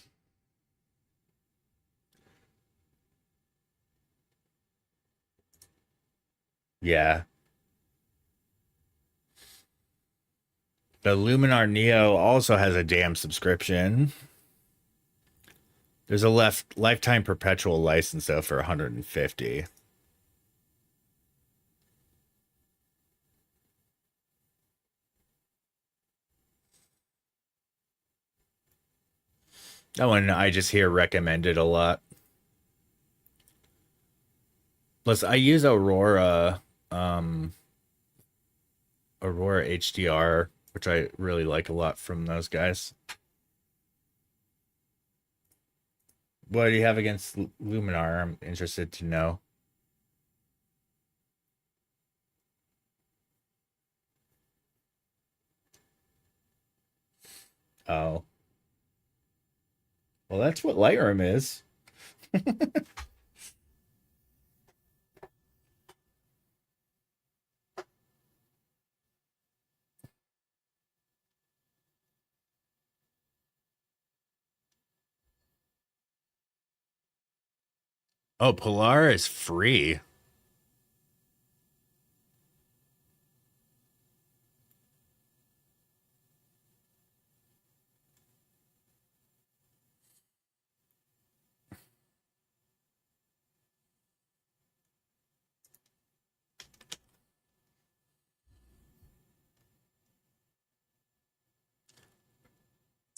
yeah. The Luminar Neo also has a damn subscription. There's a lifetime perpetual license though for 150. That one I just hear recommended a lot. Plus, I use Aurora HDR, which I really like a lot from those guys. What do you have against Luminar? I'm interested to know. Oh. Well, that's what Lightroom is. Oh, Polar is free.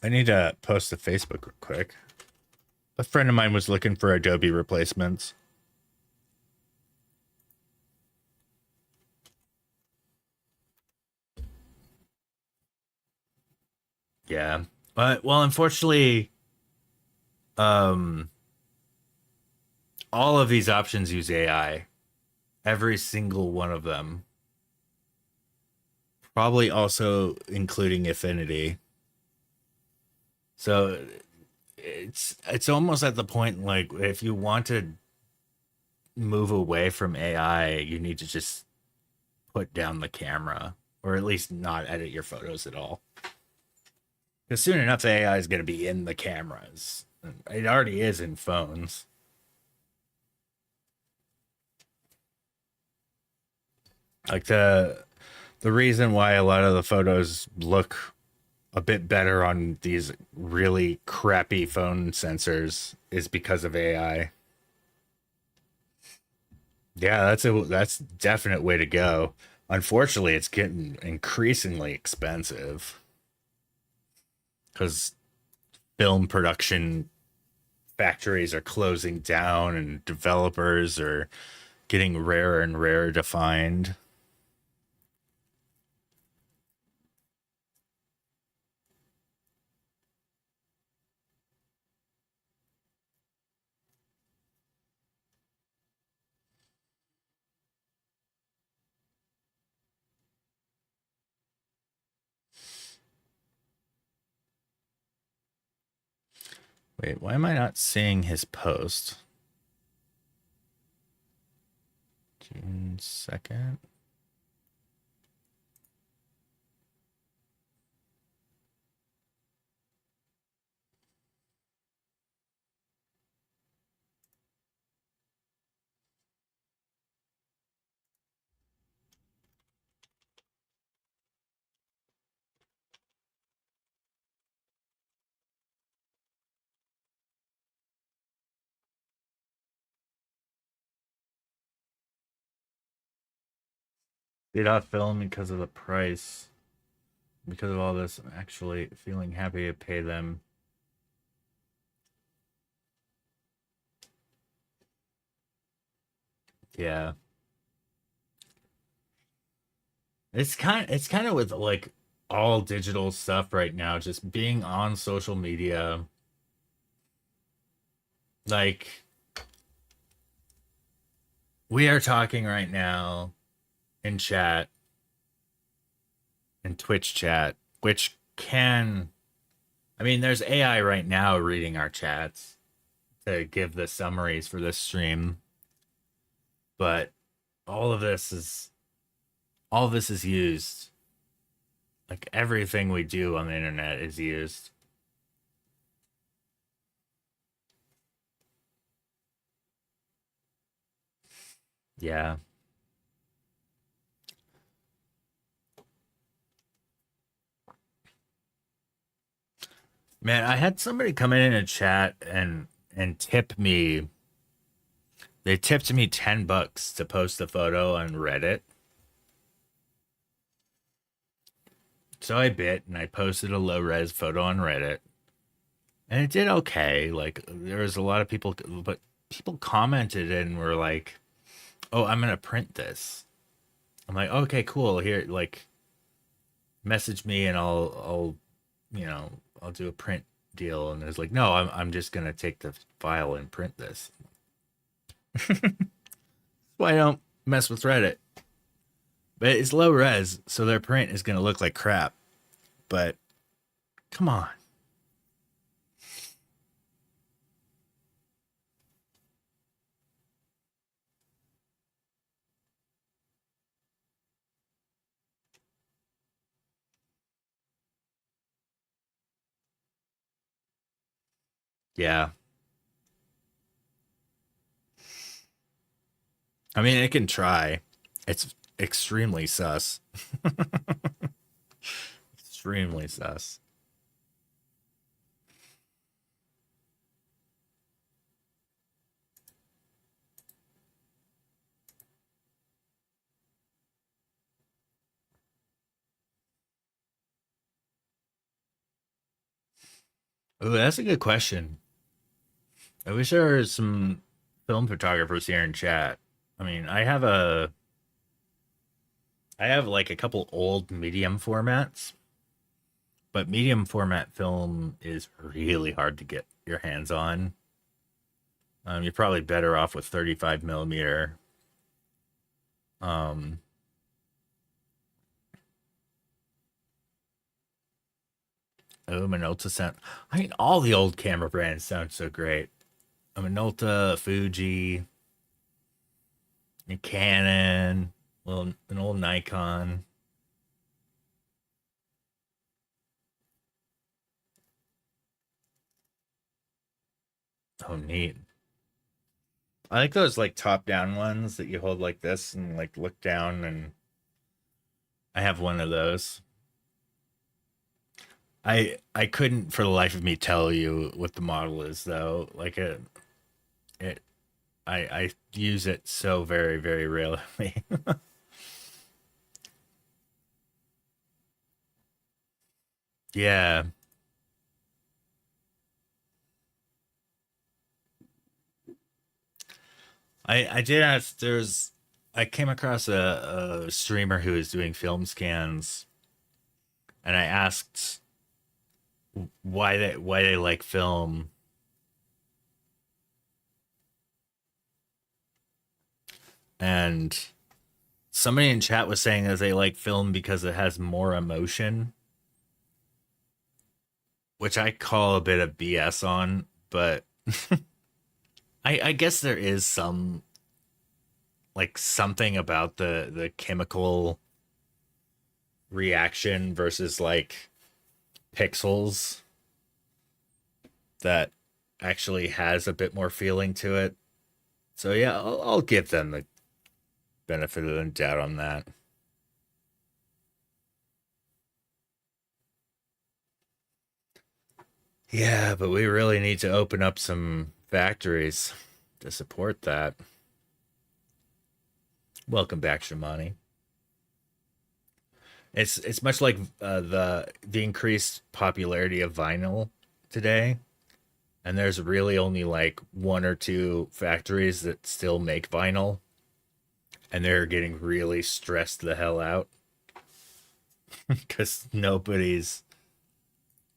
I need to post to Facebook real quick. A friend of mine was looking for Adobe replacements. Yeah. But well, unfortunately, um all of these options use AI. Every single one of them. Probably also including Affinity. So it's almost at the point like if you want to move away from AI, you need to just put down the camera or at least not edit your photos at all. Because soon enough, the AI is going to be in the cameras. It already is in phones. Like the reason why a lot of the photos look a bit better on these really crappy phone sensors is because of AI. Yeah, that's definite way to go. Unfortunately, it's getting increasingly expensive because film production factories are closing down and developers are getting rarer and rarer to find. Wait, why am I not seeing his post? June 2nd. Did not film because of the price. Because of all this, I'm actually feeling happy to pay them. Yeah. It's kind of with like all digital stuff right now, just being on social media. Like we are talking right now in chat, in Twitch chat, which can, I mean, there's AI right now reading our chats to give the summaries for this stream, but all of this is all of this is used. Like everything we do on the internet is used. Yeah. Man, I had somebody come in a chat and tip me. They tipped me $10 to post a photo on Reddit. So I bit and I posted a low res photo on Reddit. And it did okay. Like there was a lot of people, but people commented and were like, "Oh, I'm gonna print this." I'm like, "Okay, cool. Here, like, message me and I'll do a print deal." And it's like, "No, I'm just gonna take the file and print this." Why I don't mess with Reddit? But it's low res, so their print is gonna look like crap. But come on. Yeah. I mean, it can try. It's extremely sus. Extremely sus. Oh, that's a good question. I wish there were some film photographers here in chat. I mean, I have like a couple old medium formats, but medium format film is really hard to get your hands on. You're probably better off with 35 millimeter. Um, oh, Minolta sound. I mean, all the old camera brands sound so great. A Minolta, a Fuji, a Canon, well, an old Nikon. Oh, neat. I like those like top down ones that you hold like this and like look down, and I have one of those. I couldn't for the life of me tell you what the model is though. Like it I use it so very very rarely. Yeah. I did ask there's I came across a streamer who was doing film scans, and I asked why they like film, and somebody in chat was saying that they like film because it has more emotion, which I call a bit of BS on, but I guess there is some like something about the chemical reaction versus like pixels that actually has a bit more feeling to it. So yeah, I'll give them the benefit of the doubt on that. Yeah, but we really need to open up some factories to support that. Welcome back, Shamani. It's much like the increased popularity of vinyl today, and there's really only like one or two factories that still make vinyl, and they're getting really stressed the hell out because nobody's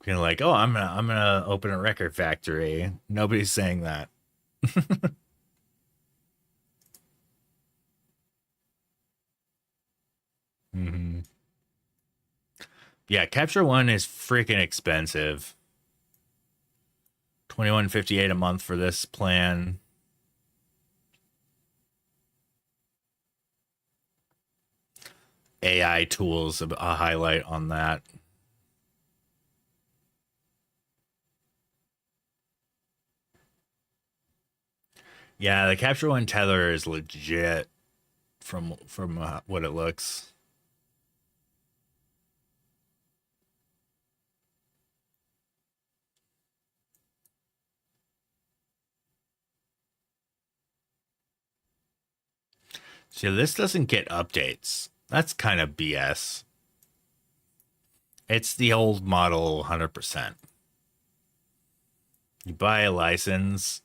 gonna like, oh, I'm gonna open a record factory. Nobody's saying that. hmm Yeah, Capture One is freaking expensive. 21.58 a month for this plan. AI tools, a highlight on that. Yeah, the Capture One tether is legit from what it looks. So this doesn't get updates. That's kind of BS. It's the old model 100%. You buy a license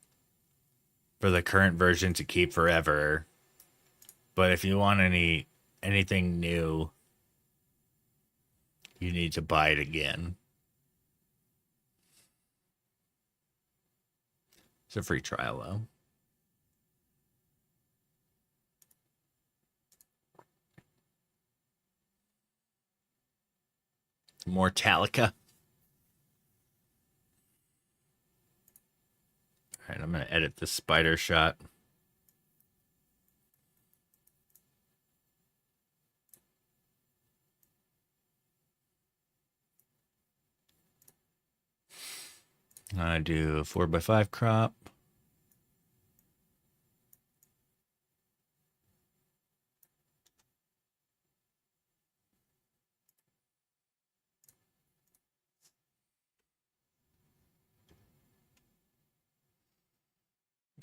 for the current version to keep forever, but if you want anything new, you need to buy it again. It's a free trial though. Mortalica. All right, I'm going to edit the spider shot. I do a 4x5 crop.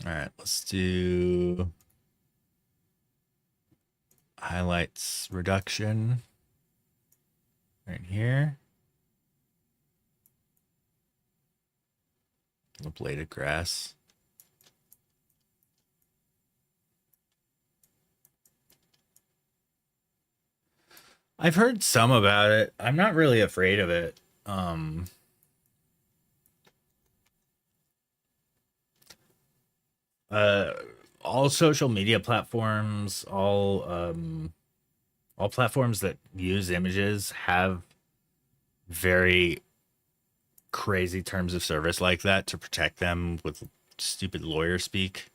All right, let's do highlights reduction right here. A blade of grass. I've heard some about it. I'm not really afraid of it. Uh, all social media platforms, all platforms that use images have very crazy terms of service like that to protect them with stupid lawyer speak.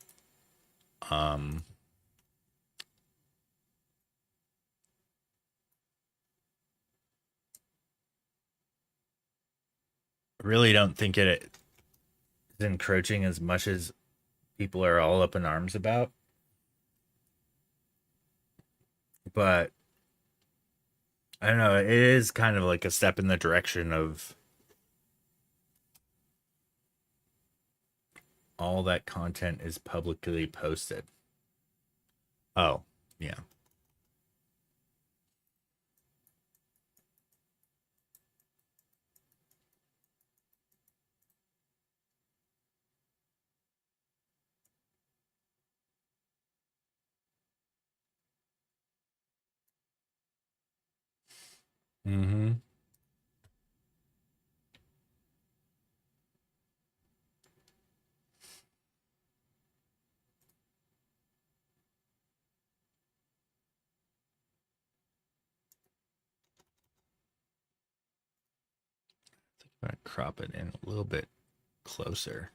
Really don't think it is encroaching as much as people are all up in arms about. But I don't know, it is kind of like a step in the direction of all that content is publicly posted. Oh, yeah. Mm-hmm. I'm gonna crop it in a little bit closer.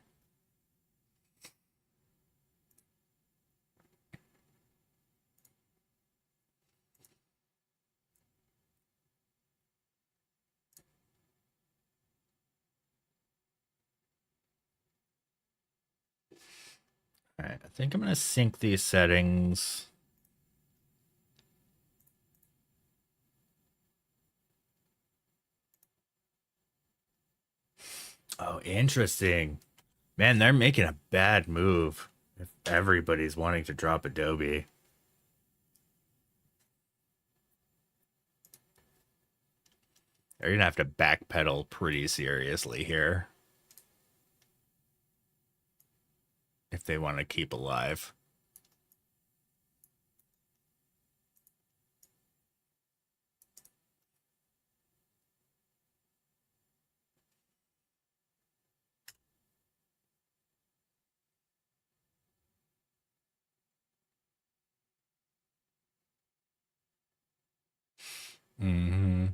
All right, I think I'm gonna sync these settings. Oh, interesting. Man, they're making a bad move if everybody's wanting to drop Adobe. They're gonna have to backpedal pretty seriously here if they want to keep alive. Mm-hmm.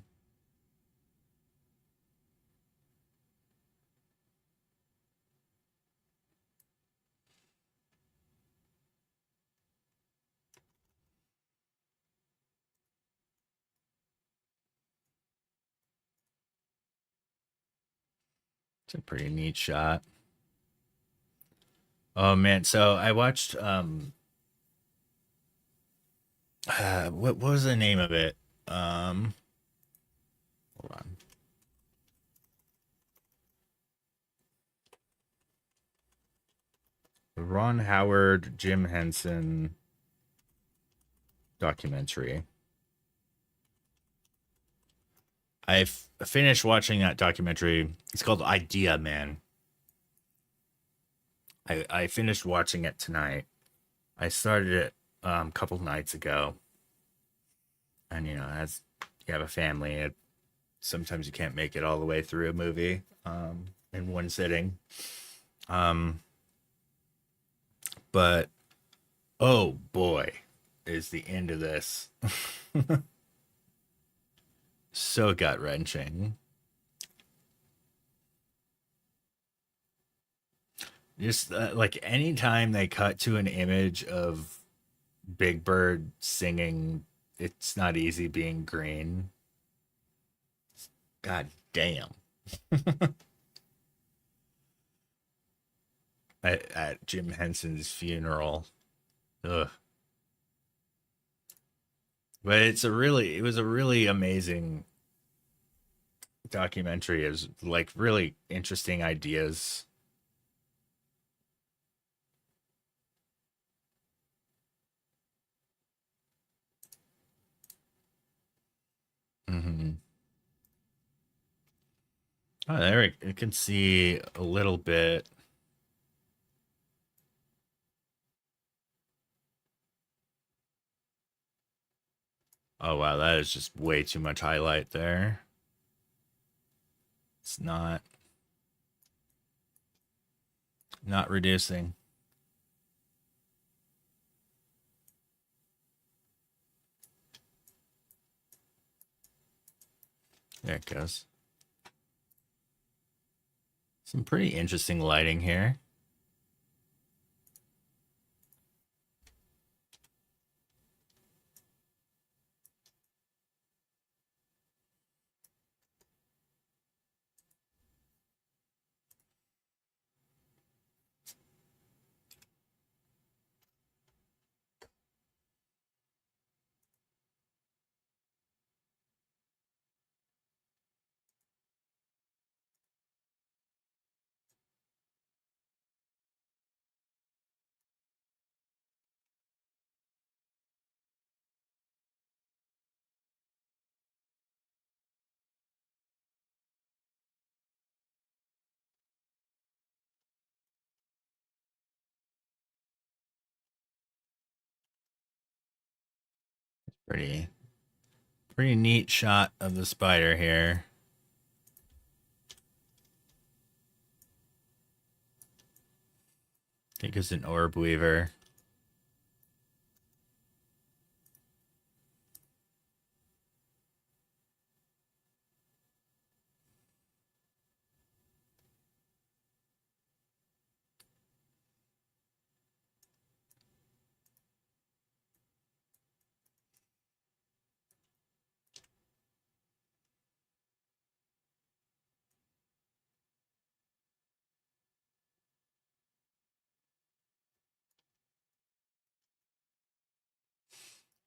It's a pretty neat shot. Oh man, so I watched what was the name of it? Hold on. The Ron Howard, Jim Henson documentary. I finished watching that documentary. It's called Idea Man. I finished watching it tonight. I started it a couple nights ago, and you know, as you have a family, sometimes you can't make it all the way through a movie in one sitting. Um, but oh boy, is the end of this so gut wrenching. Just like anytime they cut to an image of Big Bird singing "It's Not Easy Being Green," god damn. At Jim Henson's funeral. Ugh. But it was a really amazing documentary. It was like really interesting ideas. Hmm. Oh, there you can see a little bit. Oh wow, that is just way too much highlight there. It's not reducing. There it goes. Some pretty interesting lighting here. Pretty neat shot of the spider here. I think it's an orb weaver.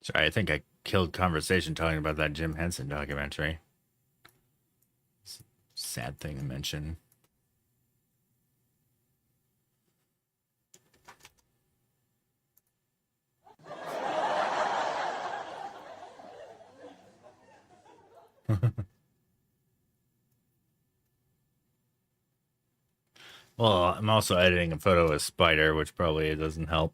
Sorry, I think I killed conversation talking about that Jim Henson documentary. It's a sad thing to mention. Well, I'm also editing a photo with Spider, which probably doesn't help.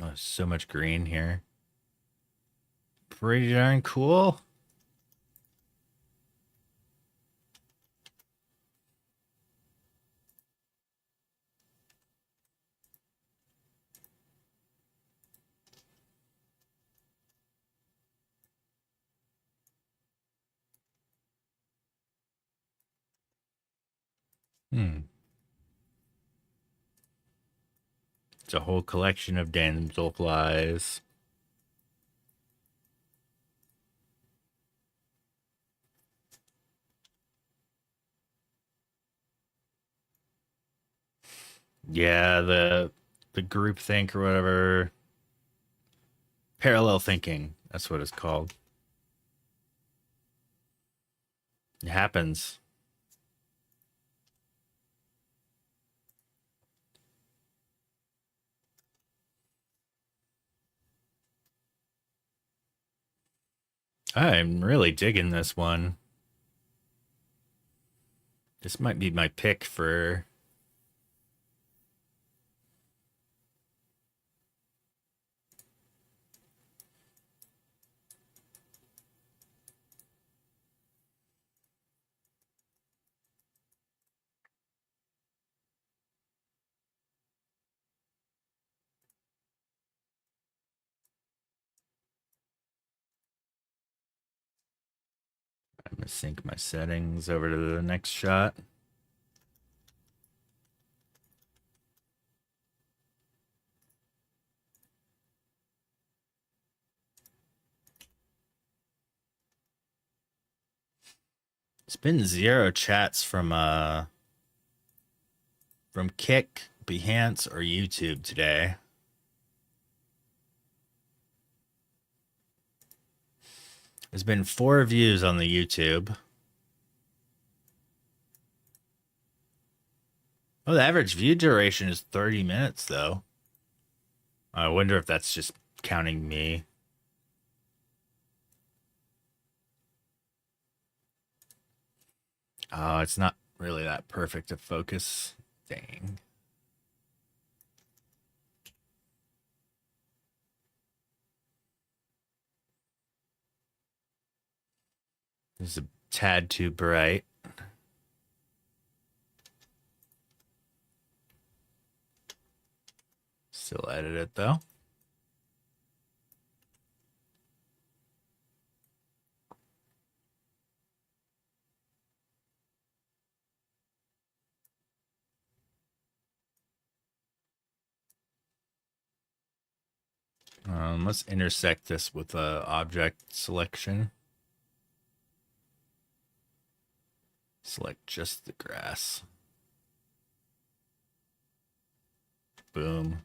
Oh, so much green here. Pretty darn cool. It's a whole collection of damselflies. Yeah, the group think or whatever. Parallel thinking. That's what it's called. It happens. I'm really digging this one. This might be my pick for... I'm going to sync my settings over to the next shot. It's been 0 chats from Kick, Behance, or YouTube today. There's been 4 views on the YouTube. Oh, the average view duration is 30 minutes, though. I wonder if that's just counting me. Oh, it's not really that perfect a focus. Dang. This is a tad too bright. Still edit it, though. Let's intersect this with object selection. Select just the grass. Boom.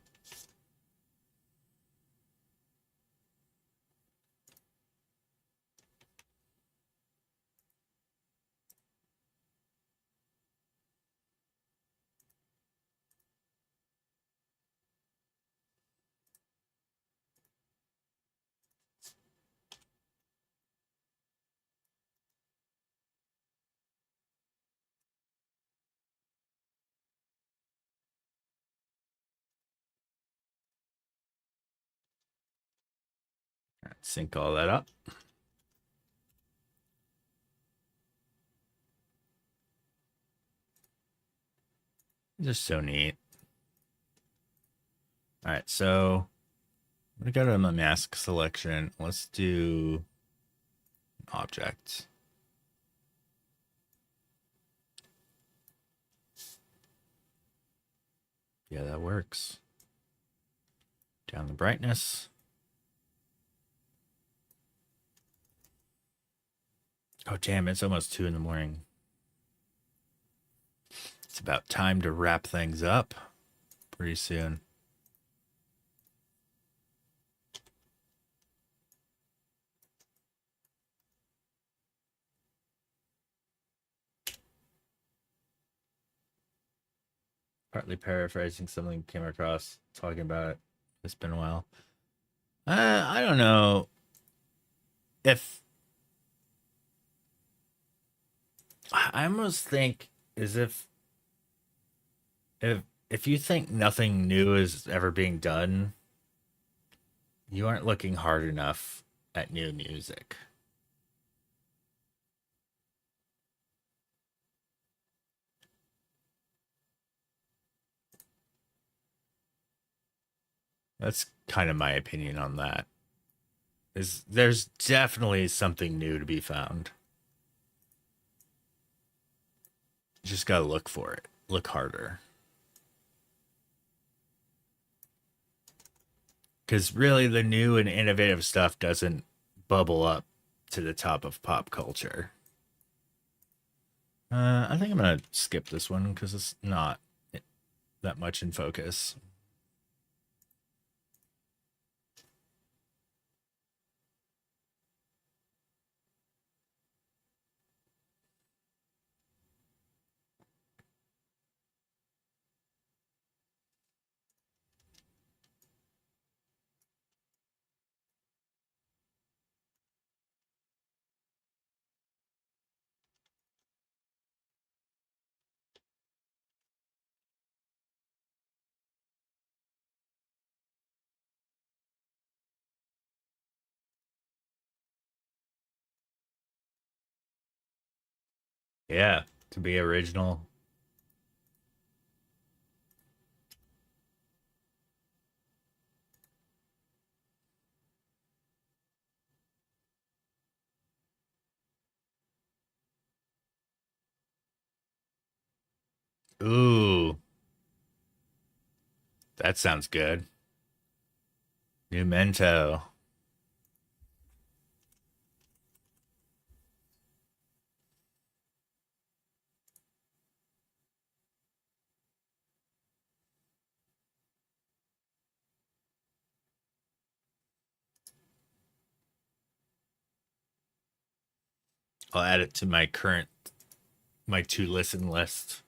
Sync all that up. Just so neat. All right, so I'm gonna go to my mask selection. Let's do object. Yeah, that works. Down the brightness. Oh, damn, it's almost 2 in the morning. It's about time to wrap things up pretty soon. Partly paraphrasing something came across talking about it. It's been a while. I don't know if I almost think as if if you think nothing new is ever being done, you aren't looking hard enough at new music. That's kind of my opinion on that. Is there's definitely something new to be found. You just gotta look for it. Look harder. Because really, the new and innovative stuff doesn't bubble up to the top of pop culture. I think I'm gonna skip this one because it's not that much in focus. Yeah, to be original. Ooh, that sounds good. Memento. I'll add it to my to listen list.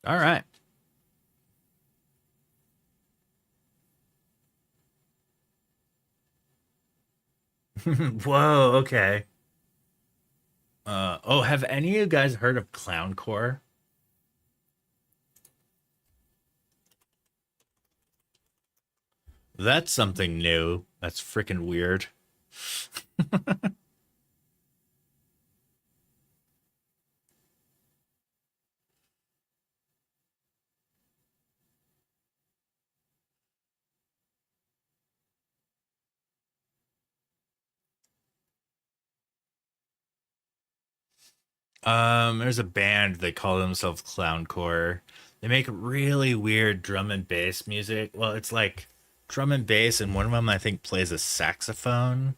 All right. Whoa, okay. Oh, have any of you guys heard of clowncore? That's something new. That's freaking weird. There's a band, they call themselves clowncore. They make really weird drum and bass music. Well, it's like drum and bass, and one of them I think plays a saxophone.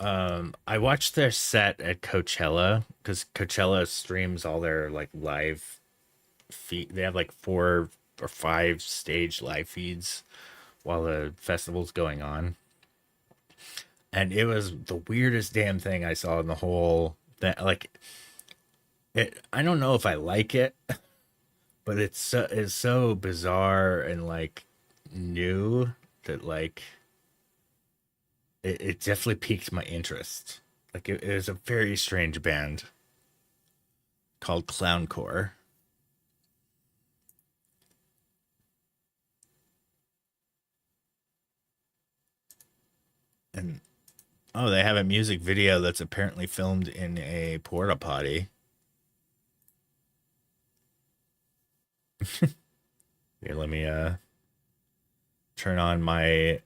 I watched their set at Coachella because Coachella streams all their like live feed. They have like 4 or 5 stage live feeds while the festival's going on, and it was the weirdest damn thing I saw in the whole. That like it. I don't know if I like it, but it's so bizarre and like new that like it definitely piqued my interest. Like it was a very strange band called Clowncore. And oh, they have a music video that's apparently filmed in a porta potty. Here, let me turn on my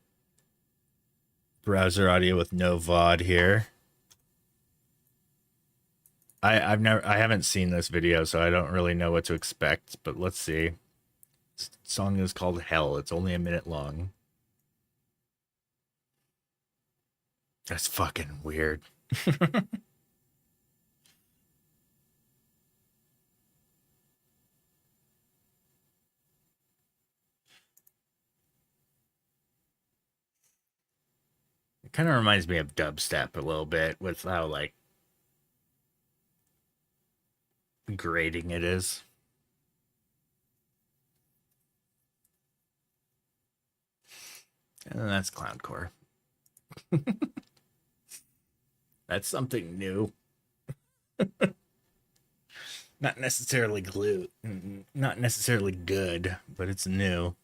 browser audio with no VOD here. I haven't seen this video, so I don't really know what to expect, but let's see. This song is called Hell. It's only a minute long. That's fucking weird. It kind of reminds me of dubstep a little bit with how like grating it is. And that's Clowncore. That's something new. Not necessarily not necessarily good, but it's new.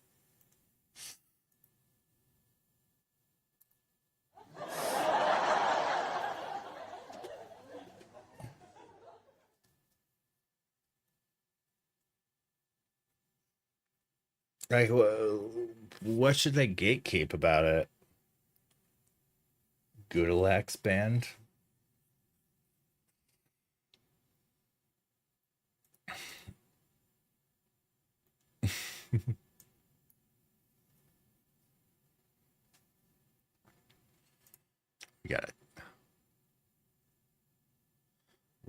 Like, what should they gatekeep about it? Goodalax band? We got it.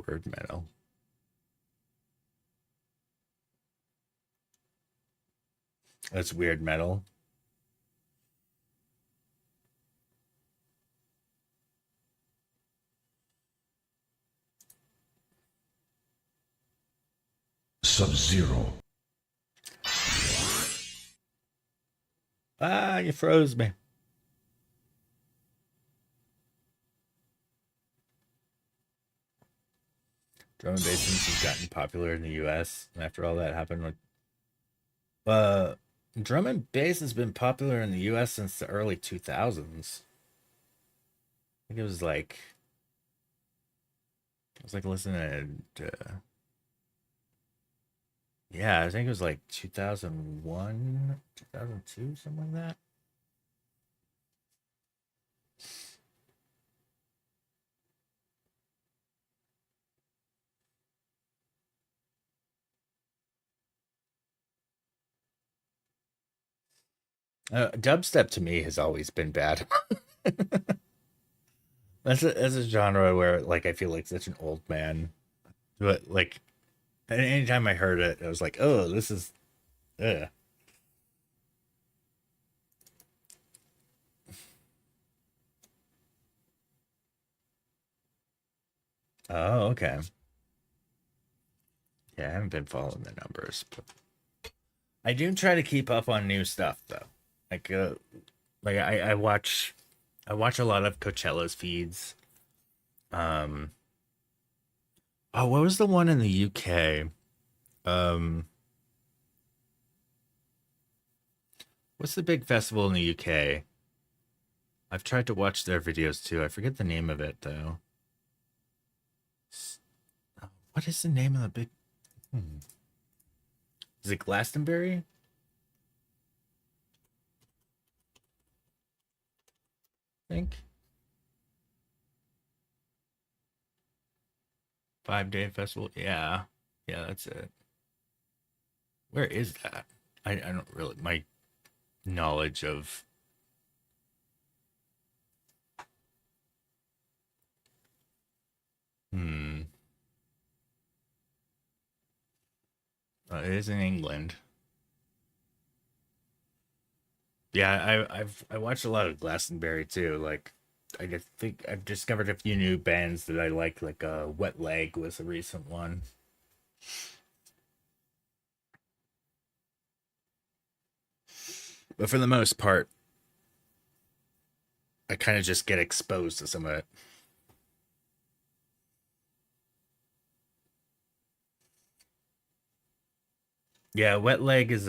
Word metal. That's weird metal. Sub-Zero. Ah, you froze me. Drum and bass synths has gotten popular in the US after all that happened. Drum and bass has been popular in the US since the early 2000s. I think it was like listening to yeah, I think it was like 2001, 2002, something like that. Dubstep to me has always been bad. That's a genre where like I feel like such an old man, but like anytime I heard it, I was like, oh, this is, ugh. Oh, okay. Yeah, I haven't been following the numbers, but I do try to keep up on new stuff though. Like, I watch a lot of Coachella's feeds. Um, oh, what was the one in the UK? Um, what's the big festival in the UK? I've tried to watch their videos too. I forget the name of it though. What is the name of the big? Is it Glastonbury? I think 5-day festival. Yeah, yeah, that's it. Where is that? I don't really my knowledge of hmm. It is in England. Yeah, I watched a lot of Glastonbury too. Like, I just think I've discovered a few new bands that I like. Like, Wet Leg was a recent one. But for the most part, I kind of just get exposed to some of it. Yeah, Wet Leg is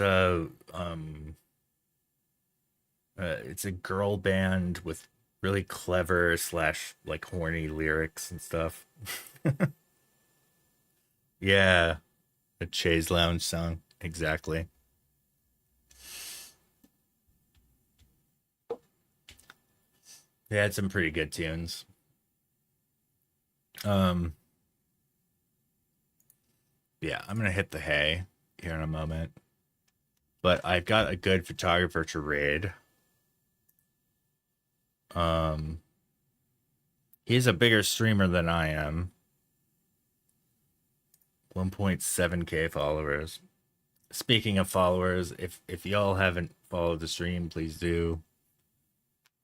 it's a girl band with really clever slash like horny lyrics and stuff. Yeah, a Chaise Lounge song, exactly. They had some pretty good tunes. Um, yeah, I'm gonna hit the hay here in a moment, but I've got a good photographer to raid. Um, he's a bigger streamer than I am. 1.7k followers. Speaking of followers, if y'all haven't followed the stream, please do.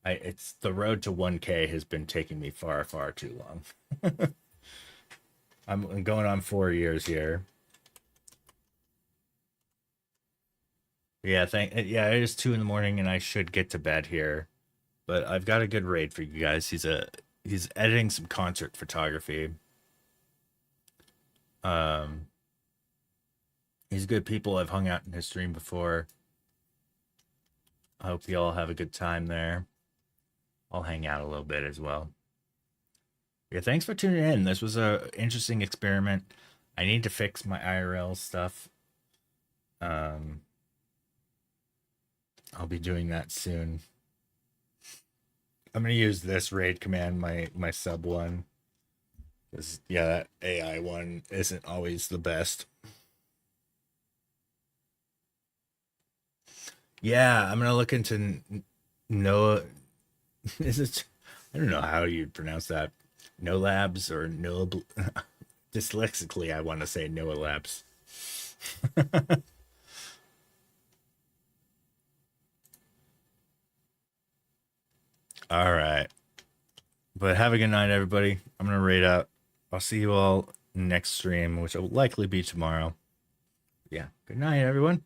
It's the road to 1k has been taking me far too long. I'm going on 4 years here. Yeah, yeah, it is 2 in the morning and I should get to bed here. But I've got a good raid for you guys. He's editing some concert photography. He's good people. I've hung out in his stream before. I hope you all have a good time there. I'll hang out a little bit as well. Yeah, thanks for tuning in. This was a interesting experiment. I need to fix my IRL stuff. I'll be doing that soon. I'm gonna use this raid command, my sub one. Because yeah, that AI one isn't always the best. Yeah, I'm gonna look into Noah. Is it? I don't know how you'd pronounce that. No Labs or no. Dyslexically, I want to say Noah Labs. All right. But have a good night, everybody. I'm going to raid out. I'll see you all next stream, which will likely be tomorrow. Yeah. Good night, everyone.